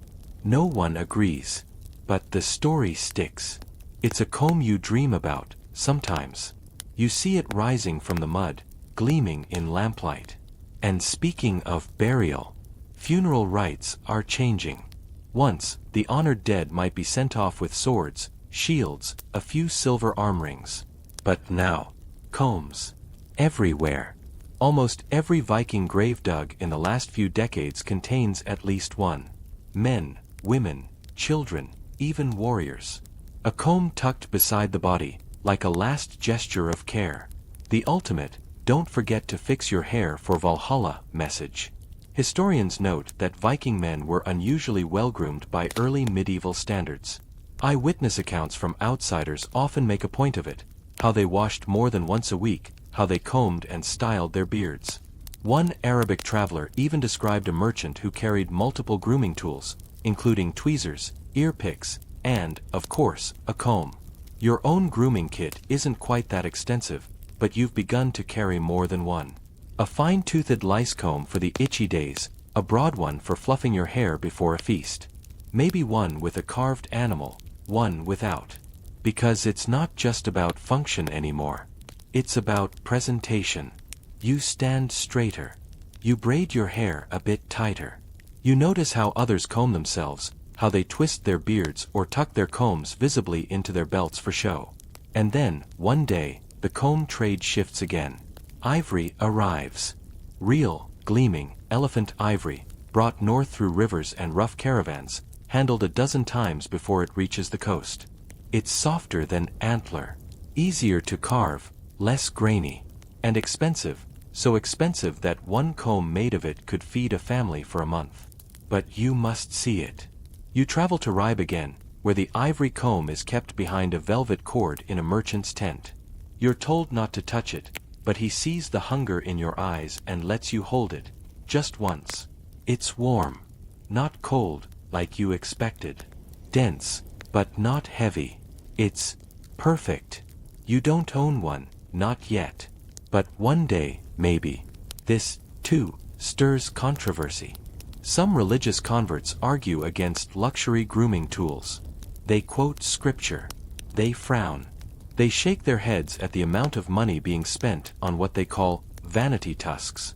No one agrees. But the story sticks. It's a comb you dream about, sometimes. You see it rising from the mud, gleaming in lamplight. And speaking of burial, funeral rites are changing. Once, the honored dead might be sent off with swords, shields, a few silver arm rings. But now, combs. Everywhere. Almost every Viking grave dug in the last few decades contains at least one. Men, women, children, even warriors. A comb tucked beside the body, like a last gesture of care. The ultimate, don't forget to fix your hair for Valhalla message. Historians note that Viking men were unusually well-groomed by early medieval standards. Eyewitness accounts from outsiders often make a point of it: how they washed more than once a week, how they combed and styled their beards. One Arabic traveler even described a merchant who carried multiple grooming tools, including tweezers, ear picks, and, of course, a comb. Your own grooming kit isn't quite that extensive, but you've begun to carry more than one. A fine-toothed lice comb for the itchy days, a broad one for fluffing your hair before a feast. Maybe one with a carved animal, one without. Because it's not just about function anymore. It's about presentation. You stand straighter. You braid your hair a bit tighter. You notice how others comb themselves, how they twist their beards or tuck their combs visibly into their belts for show. And then, one day, the comb trade shifts again. Ivory arrives. Real, gleaming, elephant ivory, brought north through rivers and rough caravans, handled a dozen times before it reaches the coast. It's softer than antler, easier to carve, less grainy, and expensive, so expensive that one comb made of it could feed a family for a month. But you must see it. You travel to Ribe again, where the ivory comb is kept behind a velvet cord in a merchant's tent. You're told not to touch it, but he sees the hunger in your eyes and lets you hold it, just once. It's warm, not cold, like you expected. Dense, but not heavy. It's perfect. You don't own one, not yet. But one day, maybe. This, too, stirs controversy. Some religious converts argue against luxury grooming tools. They quote scripture. They frown. They shake their heads at the amount of money being spent on what they call vanity tusks.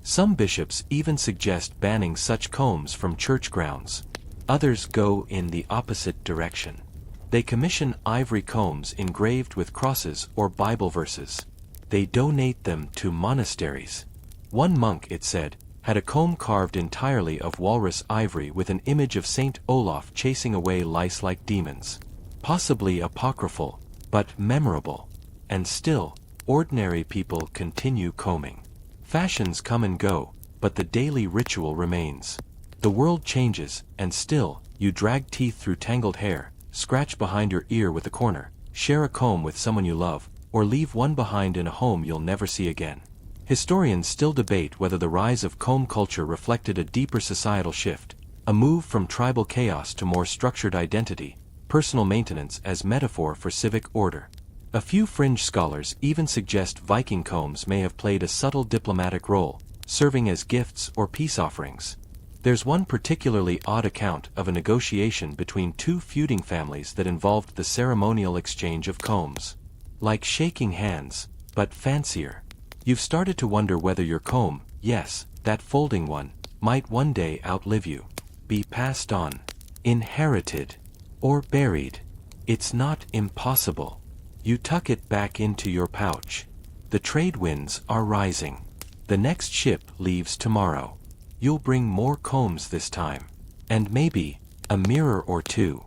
Some bishops even suggest banning such combs from church grounds. Others go in the opposite direction. They commission ivory combs engraved with crosses or Bible verses. They donate them to monasteries. One monk, it said, had a comb carved entirely of walrus ivory with an image of Saint Olaf chasing away lice like demons. Possibly apocryphal, but memorable. And still, ordinary people continue combing. Fashions come and go, but the daily ritual remains. The world changes, and still, you drag teeth through tangled hair, scratch behind your ear with a corner, share a comb with someone you love, or leave one behind in a home you'll never see again. Historians still debate whether the rise of comb culture reflected a deeper societal shift, a move from tribal chaos to more structured identity, personal maintenance as metaphor for civic order. A few fringe scholars even suggest Viking combs may have played a subtle diplomatic role, serving as gifts or peace offerings. There's one particularly odd account of a negotiation between two feuding families that involved the ceremonial exchange of combs. Like shaking hands, but fancier. You've started to wonder whether your comb, yes, that folding one, might one day outlive you, be passed on, inherited, or buried. It's not impossible. You tuck it back into your pouch. The trade winds are rising. The next ship leaves tomorrow. You'll bring more combs this time. And maybe, a mirror or two.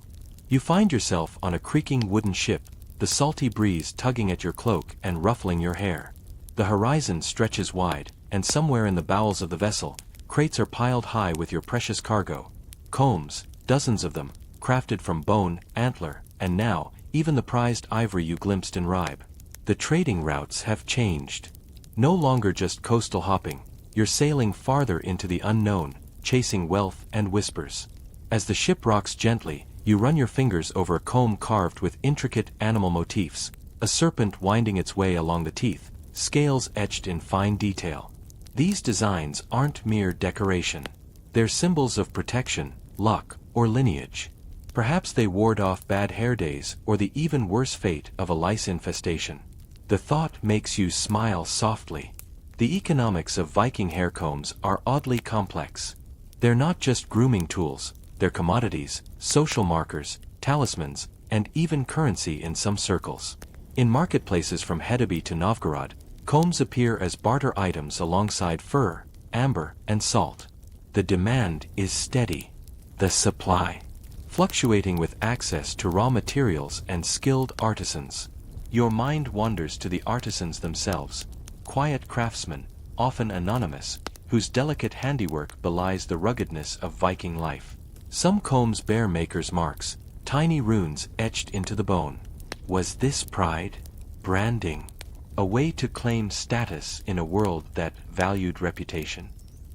You find yourself on a creaking wooden ship, the salty breeze tugging at your cloak and ruffling your hair. The horizon stretches wide, and somewhere in the bowels of the vessel, crates are piled high with your precious cargo. Combs, dozens of them, crafted from bone, antler, and now, even the prized ivory you glimpsed in Ribe. The trading routes have changed. No longer just coastal hopping, you're sailing farther into the unknown, chasing wealth and whispers. As the ship rocks gently, you run your fingers over a comb carved with intricate animal motifs, a serpent winding its way along the teeth, scales etched in fine detail. These designs aren't mere decoration. They're symbols of protection, luck, or lineage. Perhaps they ward off bad hair days or the even worse fate of a lice infestation. The thought makes you smile softly. The economics of Viking hair combs are oddly complex. They're not just grooming tools, they're commodities, social markers, talismans, and even currency in some circles. In marketplaces from Hedeby to Novgorod, combs appear as barter items alongside fur, amber, and salt. The demand is steady. The supply fluctuating with access to raw materials and skilled artisans. Your mind wanders to the artisans themselves, quiet craftsmen, often anonymous, whose delicate handiwork belies the ruggedness of Viking life. Some combs bear makers' marks, tiny runes etched into the bone. Was this pride? Branding? A way to claim status in a world that valued reputation?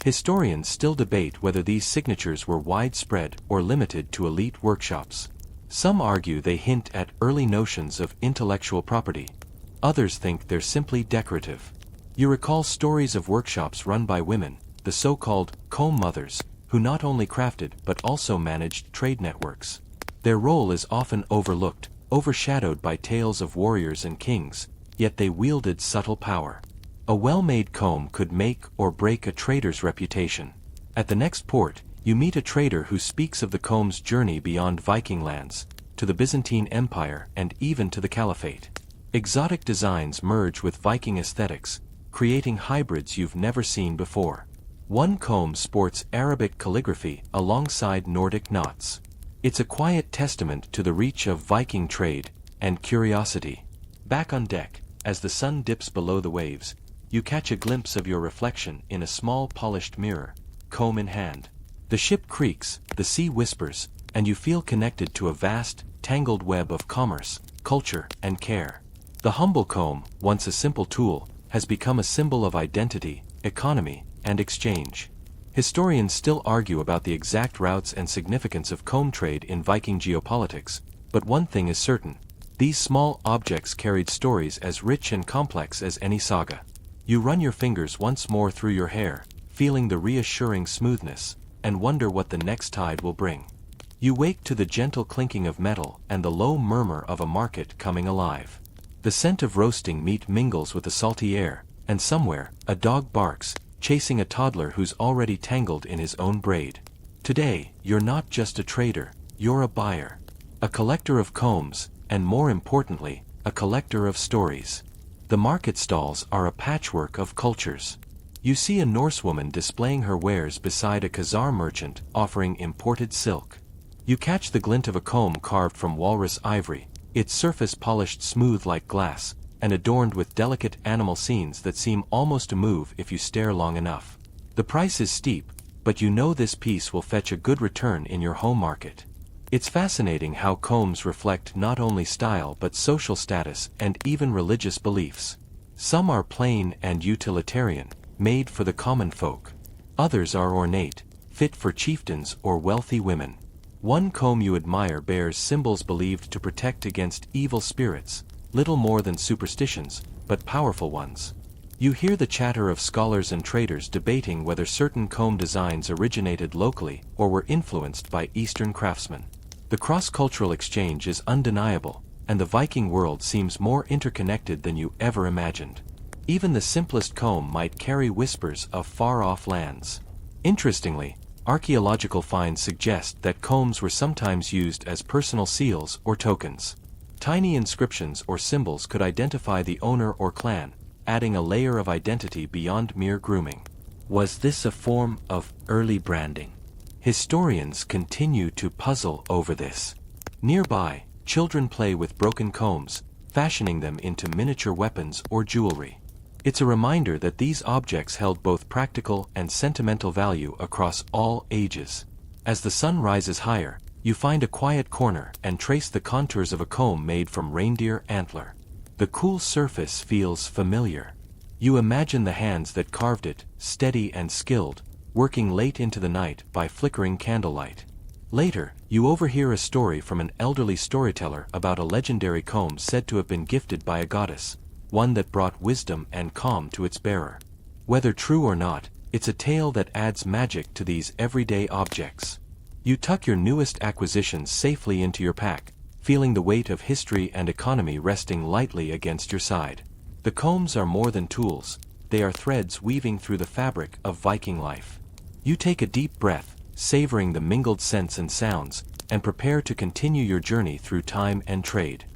Historians still debate whether these signatures were widespread or limited to elite workshops. Some argue they hint at early notions of intellectual property. Others think they're simply decorative. You recall stories of workshops run by women, the so-called comb mothers, who not only crafted but also managed trade networks. Their role is often overlooked, overshadowed by tales of warriors and kings, yet they wielded subtle power. A well-made comb could make or break a trader's reputation. At the next port, you meet a trader who speaks of the comb's journey beyond Viking lands, to the Byzantine Empire and even to the Caliphate. Exotic designs merge with Viking aesthetics, creating hybrids you've never seen before. One comb sports Arabic calligraphy alongside Nordic knots. It's a quiet testament to the reach of Viking trade and curiosity. Back on deck, as the sun dips below the waves, you catch a glimpse of your reflection in a small polished mirror, comb in hand. The ship creaks, the sea whispers, and you feel connected to a vast, tangled web of commerce, culture, and care. The humble comb, once a simple tool, has become a symbol of identity, economy, and exchange. Historians still argue about the exact routes and significance of comb trade in Viking geopolitics, but one thing is certain: these small objects carried stories as rich and complex as any saga. You run your fingers once more through your hair, feeling the reassuring smoothness, and wonder what the next tide will bring. You wake to the gentle clinking of metal and the low murmur of a market coming alive. The scent of roasting meat mingles with the salty air, and somewhere, a dog barks, chasing a toddler who's already tangled in his own braid. Today, you're not just a trader, you're a buyer. A collector of combs, and more importantly, a collector of stories. The market stalls are a patchwork of cultures. You see a Norse woman displaying her wares beside a Khazar merchant offering imported silk. You catch the glint of a comb carved from walrus ivory, its surface polished smooth like glass, and adorned with delicate animal scenes that seem almost to move if you stare long enough. The price is steep, but you know this piece will fetch a good return in your home market. It's fascinating how combs reflect not only style but social status and even religious beliefs. Some are plain and utilitarian, made for the common folk. Others are ornate, fit for chieftains or wealthy women. One comb you admire bears symbols believed to protect against evil spirits, little more than superstitions, but powerful ones. You hear the chatter of scholars and traders debating whether certain comb designs originated locally or were influenced by Eastern craftsmen. The cross-cultural exchange is undeniable, and the Viking world seems more interconnected than you ever imagined. Even the simplest comb might carry whispers of far-off lands. Interestingly, archaeological finds suggest that combs were sometimes used as personal seals or tokens. Tiny inscriptions or symbols could identify the owner or clan, adding a layer of identity beyond mere grooming. Was this a form of early branding? Historians continue to puzzle over this. Nearby, children play with broken combs, fashioning them into miniature weapons or jewelry. It's a reminder that these objects held both practical and sentimental value across all ages. As the sun rises higher, you find a quiet corner and trace the contours of a comb made from reindeer antler. The cool surface feels familiar. You imagine the hands that carved it, steady and skilled, working late into the night by flickering candlelight. Later, you overhear a story from an elderly storyteller about a legendary comb said to have been gifted by a goddess, one that brought wisdom and calm to its bearer. Whether true or not, it's a tale that adds magic to these everyday objects. You tuck your newest acquisitions safely into your pack, feeling the weight of history and economy resting lightly against your side. The combs are more than tools, they are threads weaving through the fabric of Viking life. You take a deep breath, savoring the mingled scents and sounds, and prepare to continue your journey through time and trade.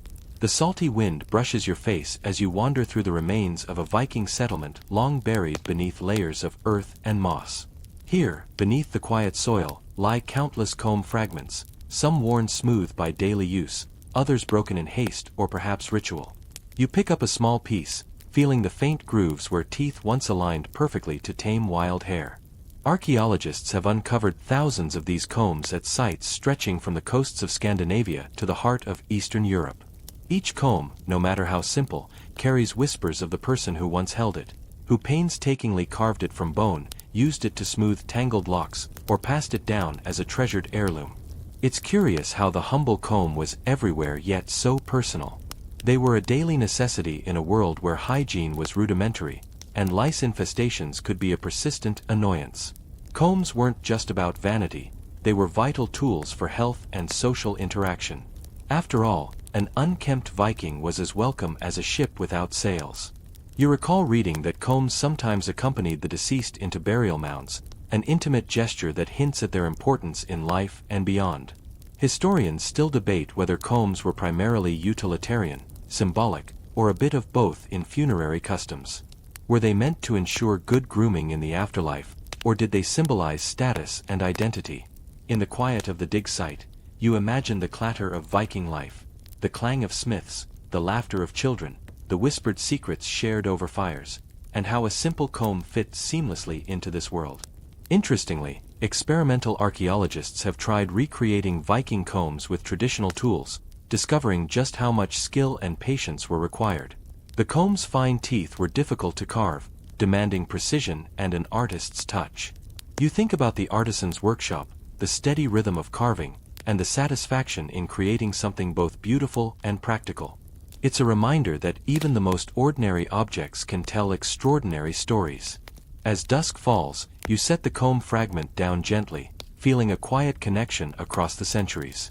The salty wind brushes your face as you wander through the remains of a Viking settlement long buried beneath layers of earth and moss. Here, beneath the quiet soil, lie countless comb fragments, some worn smooth by daily use, others broken in haste or perhaps ritual. You pick up a small piece, feeling the faint grooves where teeth once aligned perfectly to tame wild hare. Archaeologists have uncovered thousands of these combs at sites stretching from the coasts of Scandinavia to the heart of Eastern Europe. Each comb, no matter how simple, carries whispers of the person who once held it, who painstakingly carved it from bone, used it to smooth tangled locks, or passed it down as a treasured heirloom. It's curious how the humble comb was everywhere yet so personal. They were a daily necessity in a world where hygiene was rudimentary, and lice infestations could be a persistent annoyance. Combs weren't just about vanity, they were vital tools for health and social interaction. After all, an unkempt Viking was as welcome as a ship without sails. You recall reading that combs sometimes accompanied the deceased into burial mounds, an intimate gesture that hints at their importance in life and beyond. Historians still debate whether combs were primarily utilitarian, symbolic, or a bit of both in funerary customs. Were they meant to ensure good grooming in the afterlife, or did they symbolize status and identity? In the quiet of the dig site, you imagine the clatter of Viking life, the clang of smiths, the laughter of children, the whispered secrets shared over fires, and how a simple comb fits seamlessly into this world. Interestingly, experimental archaeologists have tried recreating Viking combs with traditional tools, discovering just how much skill and patience were required. The comb's fine teeth were difficult to carve, demanding precision and an artist's touch. You think about the artisan's workshop, the steady rhythm of carving, and the satisfaction in creating something both beautiful and practical. It's a reminder that even the most ordinary objects can tell extraordinary stories. As dusk falls, you set the comb fragment down gently, feeling a quiet connection across the centuries.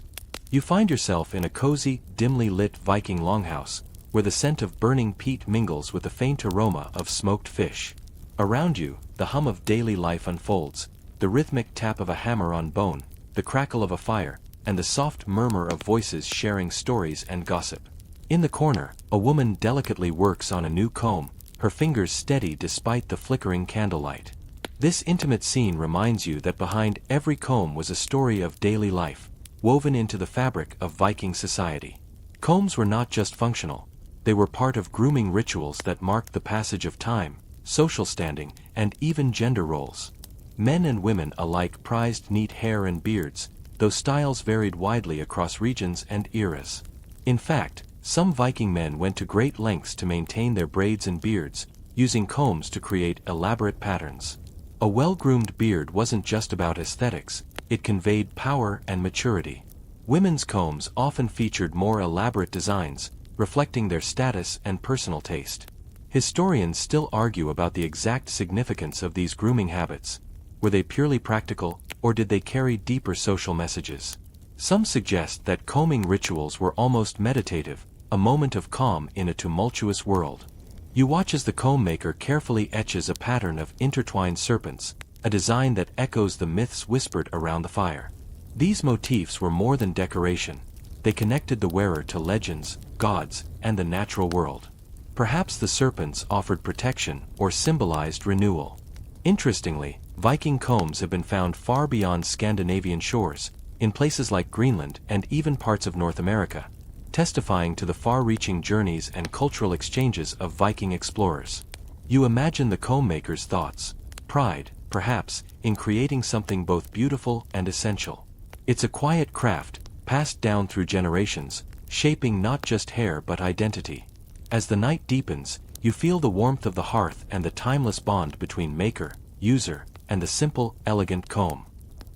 You find yourself in a cozy, dimly lit Viking longhouse, where the scent of burning peat mingles with the faint aroma of smoked fish. Around you, the hum of daily life unfolds, the rhythmic tap of a hammer on bone, the crackle of a fire, and the soft murmur of voices sharing stories and gossip. In the corner, a woman delicately works on a new comb, her fingers steady despite the flickering candlelight. This intimate scene reminds you that behind every comb was a story of daily life, woven into the fabric of Viking society. Combs were not just functional, they were part of grooming rituals that marked the passage of time, social standing, and even gender roles. Men and women alike prized neat hair and beards, though styles varied widely across regions and eras. In fact, some Viking men went to great lengths to maintain their braids and beards, using combs to create elaborate patterns. A well-groomed beard wasn't just about aesthetics, it conveyed power and maturity. Women's combs often featured more elaborate designs, reflecting their status and personal taste. Historians still argue about the exact significance of these grooming habits. Were they purely practical, or did they carry deeper social messages? Some suggest that combing rituals were almost meditative, a moment of calm in a tumultuous world. You watch as the comb maker carefully etches a pattern of intertwined serpents, a design that echoes the myths whispered around the fire. These motifs were more than decoration. They connected the wearer to legends, gods, and the natural world. Perhaps the serpents offered protection or symbolized renewal. Interestingly, Viking combs have been found far beyond Scandinavian shores, in places like Greenland and even parts of North America, testifying to the far-reaching journeys and cultural exchanges of Viking explorers. You imagine the comb maker's thoughts, pride, perhaps, in creating something both beautiful and essential. It's a quiet craft, passed down through generations, shaping not just hair but identity. As the night deepens, you feel the warmth of the hearth and the timeless bond between maker, user, and the simple, elegant comb.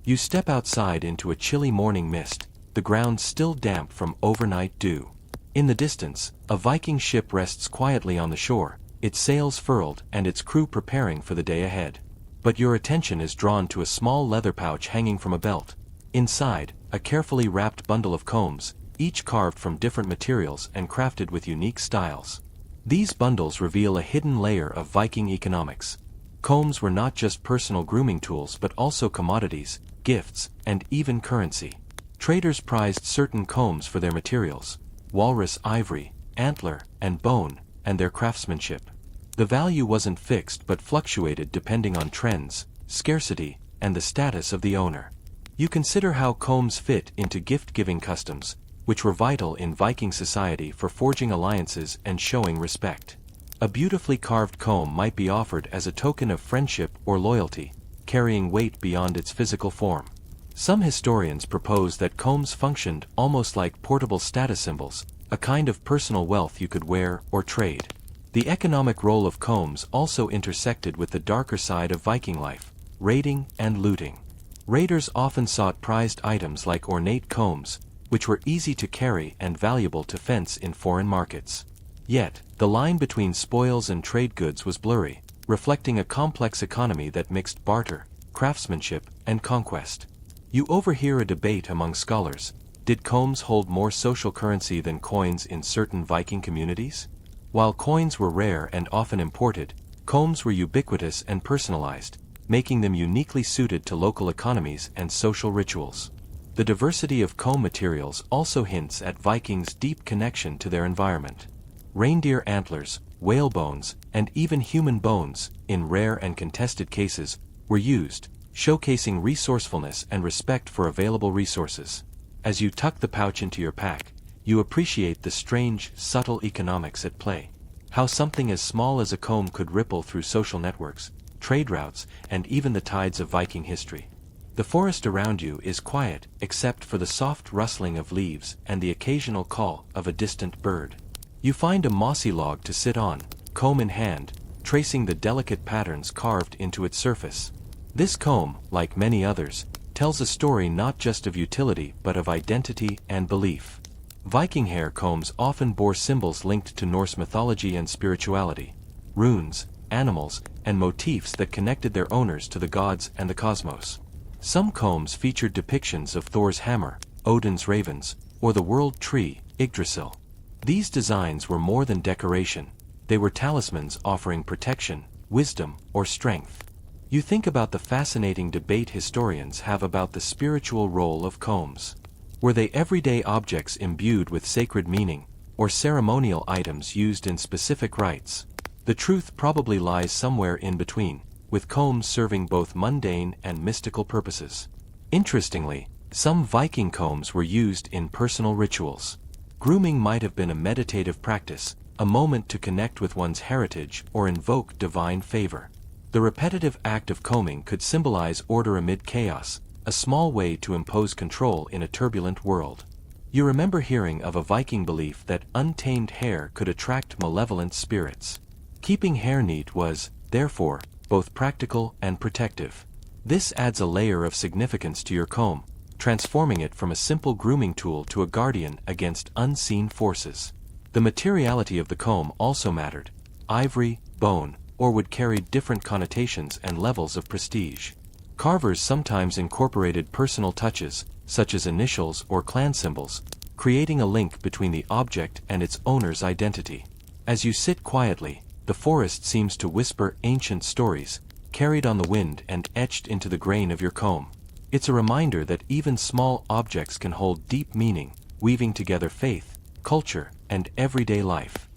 You step outside into a chilly morning mist, the ground still damp from overnight dew. In the distance, a Viking ship rests quietly on the shore, its sails furled and its crew preparing for the day ahead. But your attention is drawn to a small leather pouch hanging from a belt. Inside, a carefully wrapped bundle of combs, each carved from different materials and crafted with unique styles. These bundles reveal a hidden layer of Viking economics. Combs were not just personal grooming tools but also commodities, gifts, and even currency. Traders prized certain combs for their materials, walrus ivory, antler, and bone, and their craftsmanship. The value wasn't fixed but fluctuated depending on trends, scarcity, and the status of the owner. You consider how combs fit into gift-giving customs, which were vital in Viking society for forging alliances and showing respect. A beautifully carved comb might be offered as a token of friendship or loyalty, carrying weight beyond its physical form. Some historians propose that combs functioned almost like portable status symbols, a kind of personal wealth you could wear or trade. The economic role of combs also intersected with the darker side of Viking life, raiding and looting. Raiders often sought prized items like ornate combs, which were easy to carry and valuable to fence in foreign markets. Yet, the line between spoils and trade goods was blurry, reflecting a complex economy that mixed barter, craftsmanship, and conquest. You overhear a debate among scholars: did combs hold more social currency than coins in certain Viking communities? While coins were rare and often imported, combs were ubiquitous and personalized, making them uniquely suited to local economies and social rituals. The diversity of comb materials also hints at Vikings' deep connection to their environment. Reindeer antlers, whale bones, and even human bones, in rare and contested cases, were used, showcasing resourcefulness and respect for available resources. As you tuck the pouch into your pack, you appreciate the strange, subtle economics at play. How something as small as a comb could ripple through social networks, trade routes, and even the tides of Viking history. The forest around you is quiet, except for the soft rustling of leaves and the occasional call of a distant bird. You find a mossy log to sit on, comb in hand, tracing the delicate patterns carved into its surface. This comb, like many others, tells a story not just of utility but of identity and belief. Viking hair combs often bore symbols linked to Norse mythology and spirituality, runes, animals, and motifs that connected their owners to the gods and the cosmos. Some combs featured depictions of Thor's hammer, Odin's ravens, or the world tree, Yggdrasil. These designs were more than decoration; they were talismans offering protection, wisdom, or strength. You think about the fascinating debate historians have about the spiritual role of combs. Were they everyday objects imbued with sacred meaning, or ceremonial items used in specific rites? The truth probably lies somewhere in between, with combs serving both mundane and mystical purposes. Interestingly, some Viking combs were used in personal rituals. Grooming might have been a meditative practice, a moment to connect with one's heritage or invoke divine favor. The repetitive act of combing could symbolize order amid chaos, a small way to impose control in a turbulent world. You remember hearing of a Viking belief that untamed hair could attract malevolent spirits. Keeping hair neat was, therefore, both practical and protective. This adds a layer of significance to your comb, transforming it from a simple grooming tool to a guardian against unseen forces. The materiality of the comb also mattered. Ivory, bone, or wood carried different connotations and levels of prestige. Carvers sometimes incorporated personal touches, such as initials or clan symbols, creating a link between the object and its owner's identity. As you sit quietly, the forest seems to whisper ancient stories, carried on the wind and etched into the grain of your comb. It's a reminder that even small objects can hold deep meaning, weaving together faith, culture, and everyday life.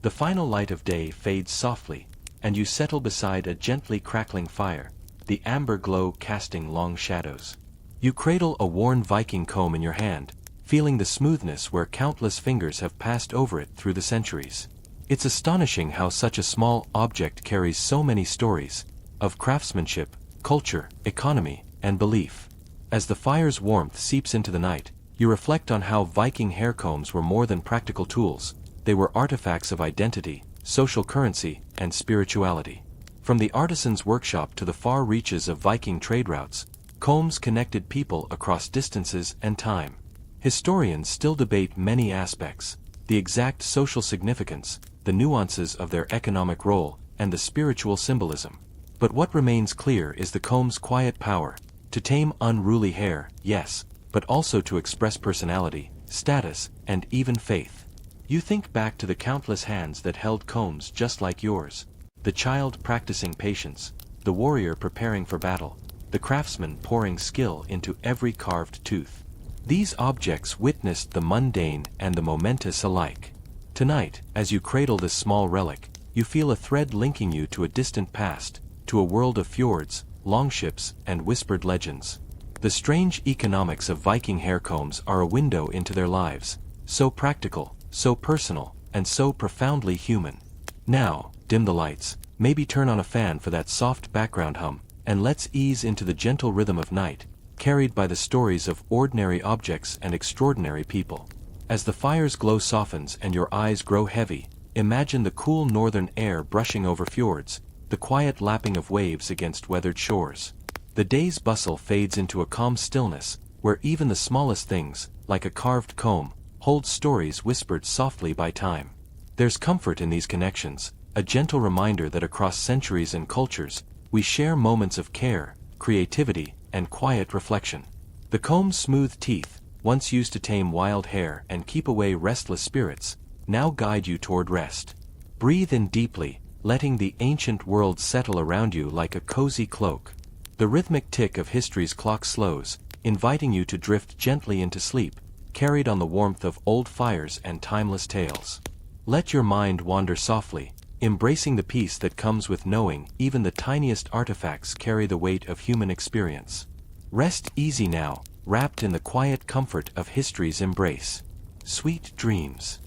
The final light of day fades softly, and you settle beside a gently crackling fire, the amber glow casting long shadows. You cradle a worn Viking comb in your hand, feeling the smoothness where countless fingers have passed over it through the centuries. It's astonishing how such a small object carries so many stories, of craftsmanship, culture, economy, and belief. As the fire's warmth seeps into the night, you reflect on how Viking hair combs were more than practical tools; they were artifacts of identity, social currency, and spirituality. From the artisan's workshop to the far reaches of Viking trade routes, combs connected people across distances and time. Historians still debate many aspects: the exact social significance, the nuances of their economic role, and the spiritual symbolism. But what remains clear is the comb's quiet power: to tame unruly hair, yes, but also to express personality, status, and even faith. You think back to the countless hands that held combs just like yours: the child practicing patience, the warrior preparing for battle, the craftsman pouring skill into every carved tooth. These objects witnessed the mundane and the momentous alike. Tonight, as you cradle this small relic, you feel a thread linking you to a distant past, to a world of fjords, longships, and whispered legends. The strange economics of Viking hair combs are a window into their lives, so practical, so personal, and so profoundly human. Now, dim the lights, maybe turn on a fan for that soft background hum, and let's ease into the gentle rhythm of night, carried by the stories of ordinary objects and extraordinary people. As the fire's glow softens and your eyes grow heavy, imagine the cool northern air brushing over fjords, the quiet lapping of waves against weathered shores. The day's bustle fades into a calm stillness, where even the smallest things, like a carved comb, hold stories whispered softly by time. There's comfort in these connections, a gentle reminder that across centuries and cultures, we share moments of care, creativity, and quiet reflection. The comb's smooth teeth, once used to tame wild hair and keep away restless spirits, now guide you toward rest. Breathe in deeply, letting the ancient world settle around you like a cozy cloak. The rhythmic tick of history's clock slows, inviting you to drift gently into sleep, carried on the warmth of old fires and timeless tales. Let your mind wander softly, embracing the peace that comes with knowing even the tiniest artifacts carry the weight of human experience. Rest easy now, wrapped in the quiet comfort of history's embrace. Sweet dreams.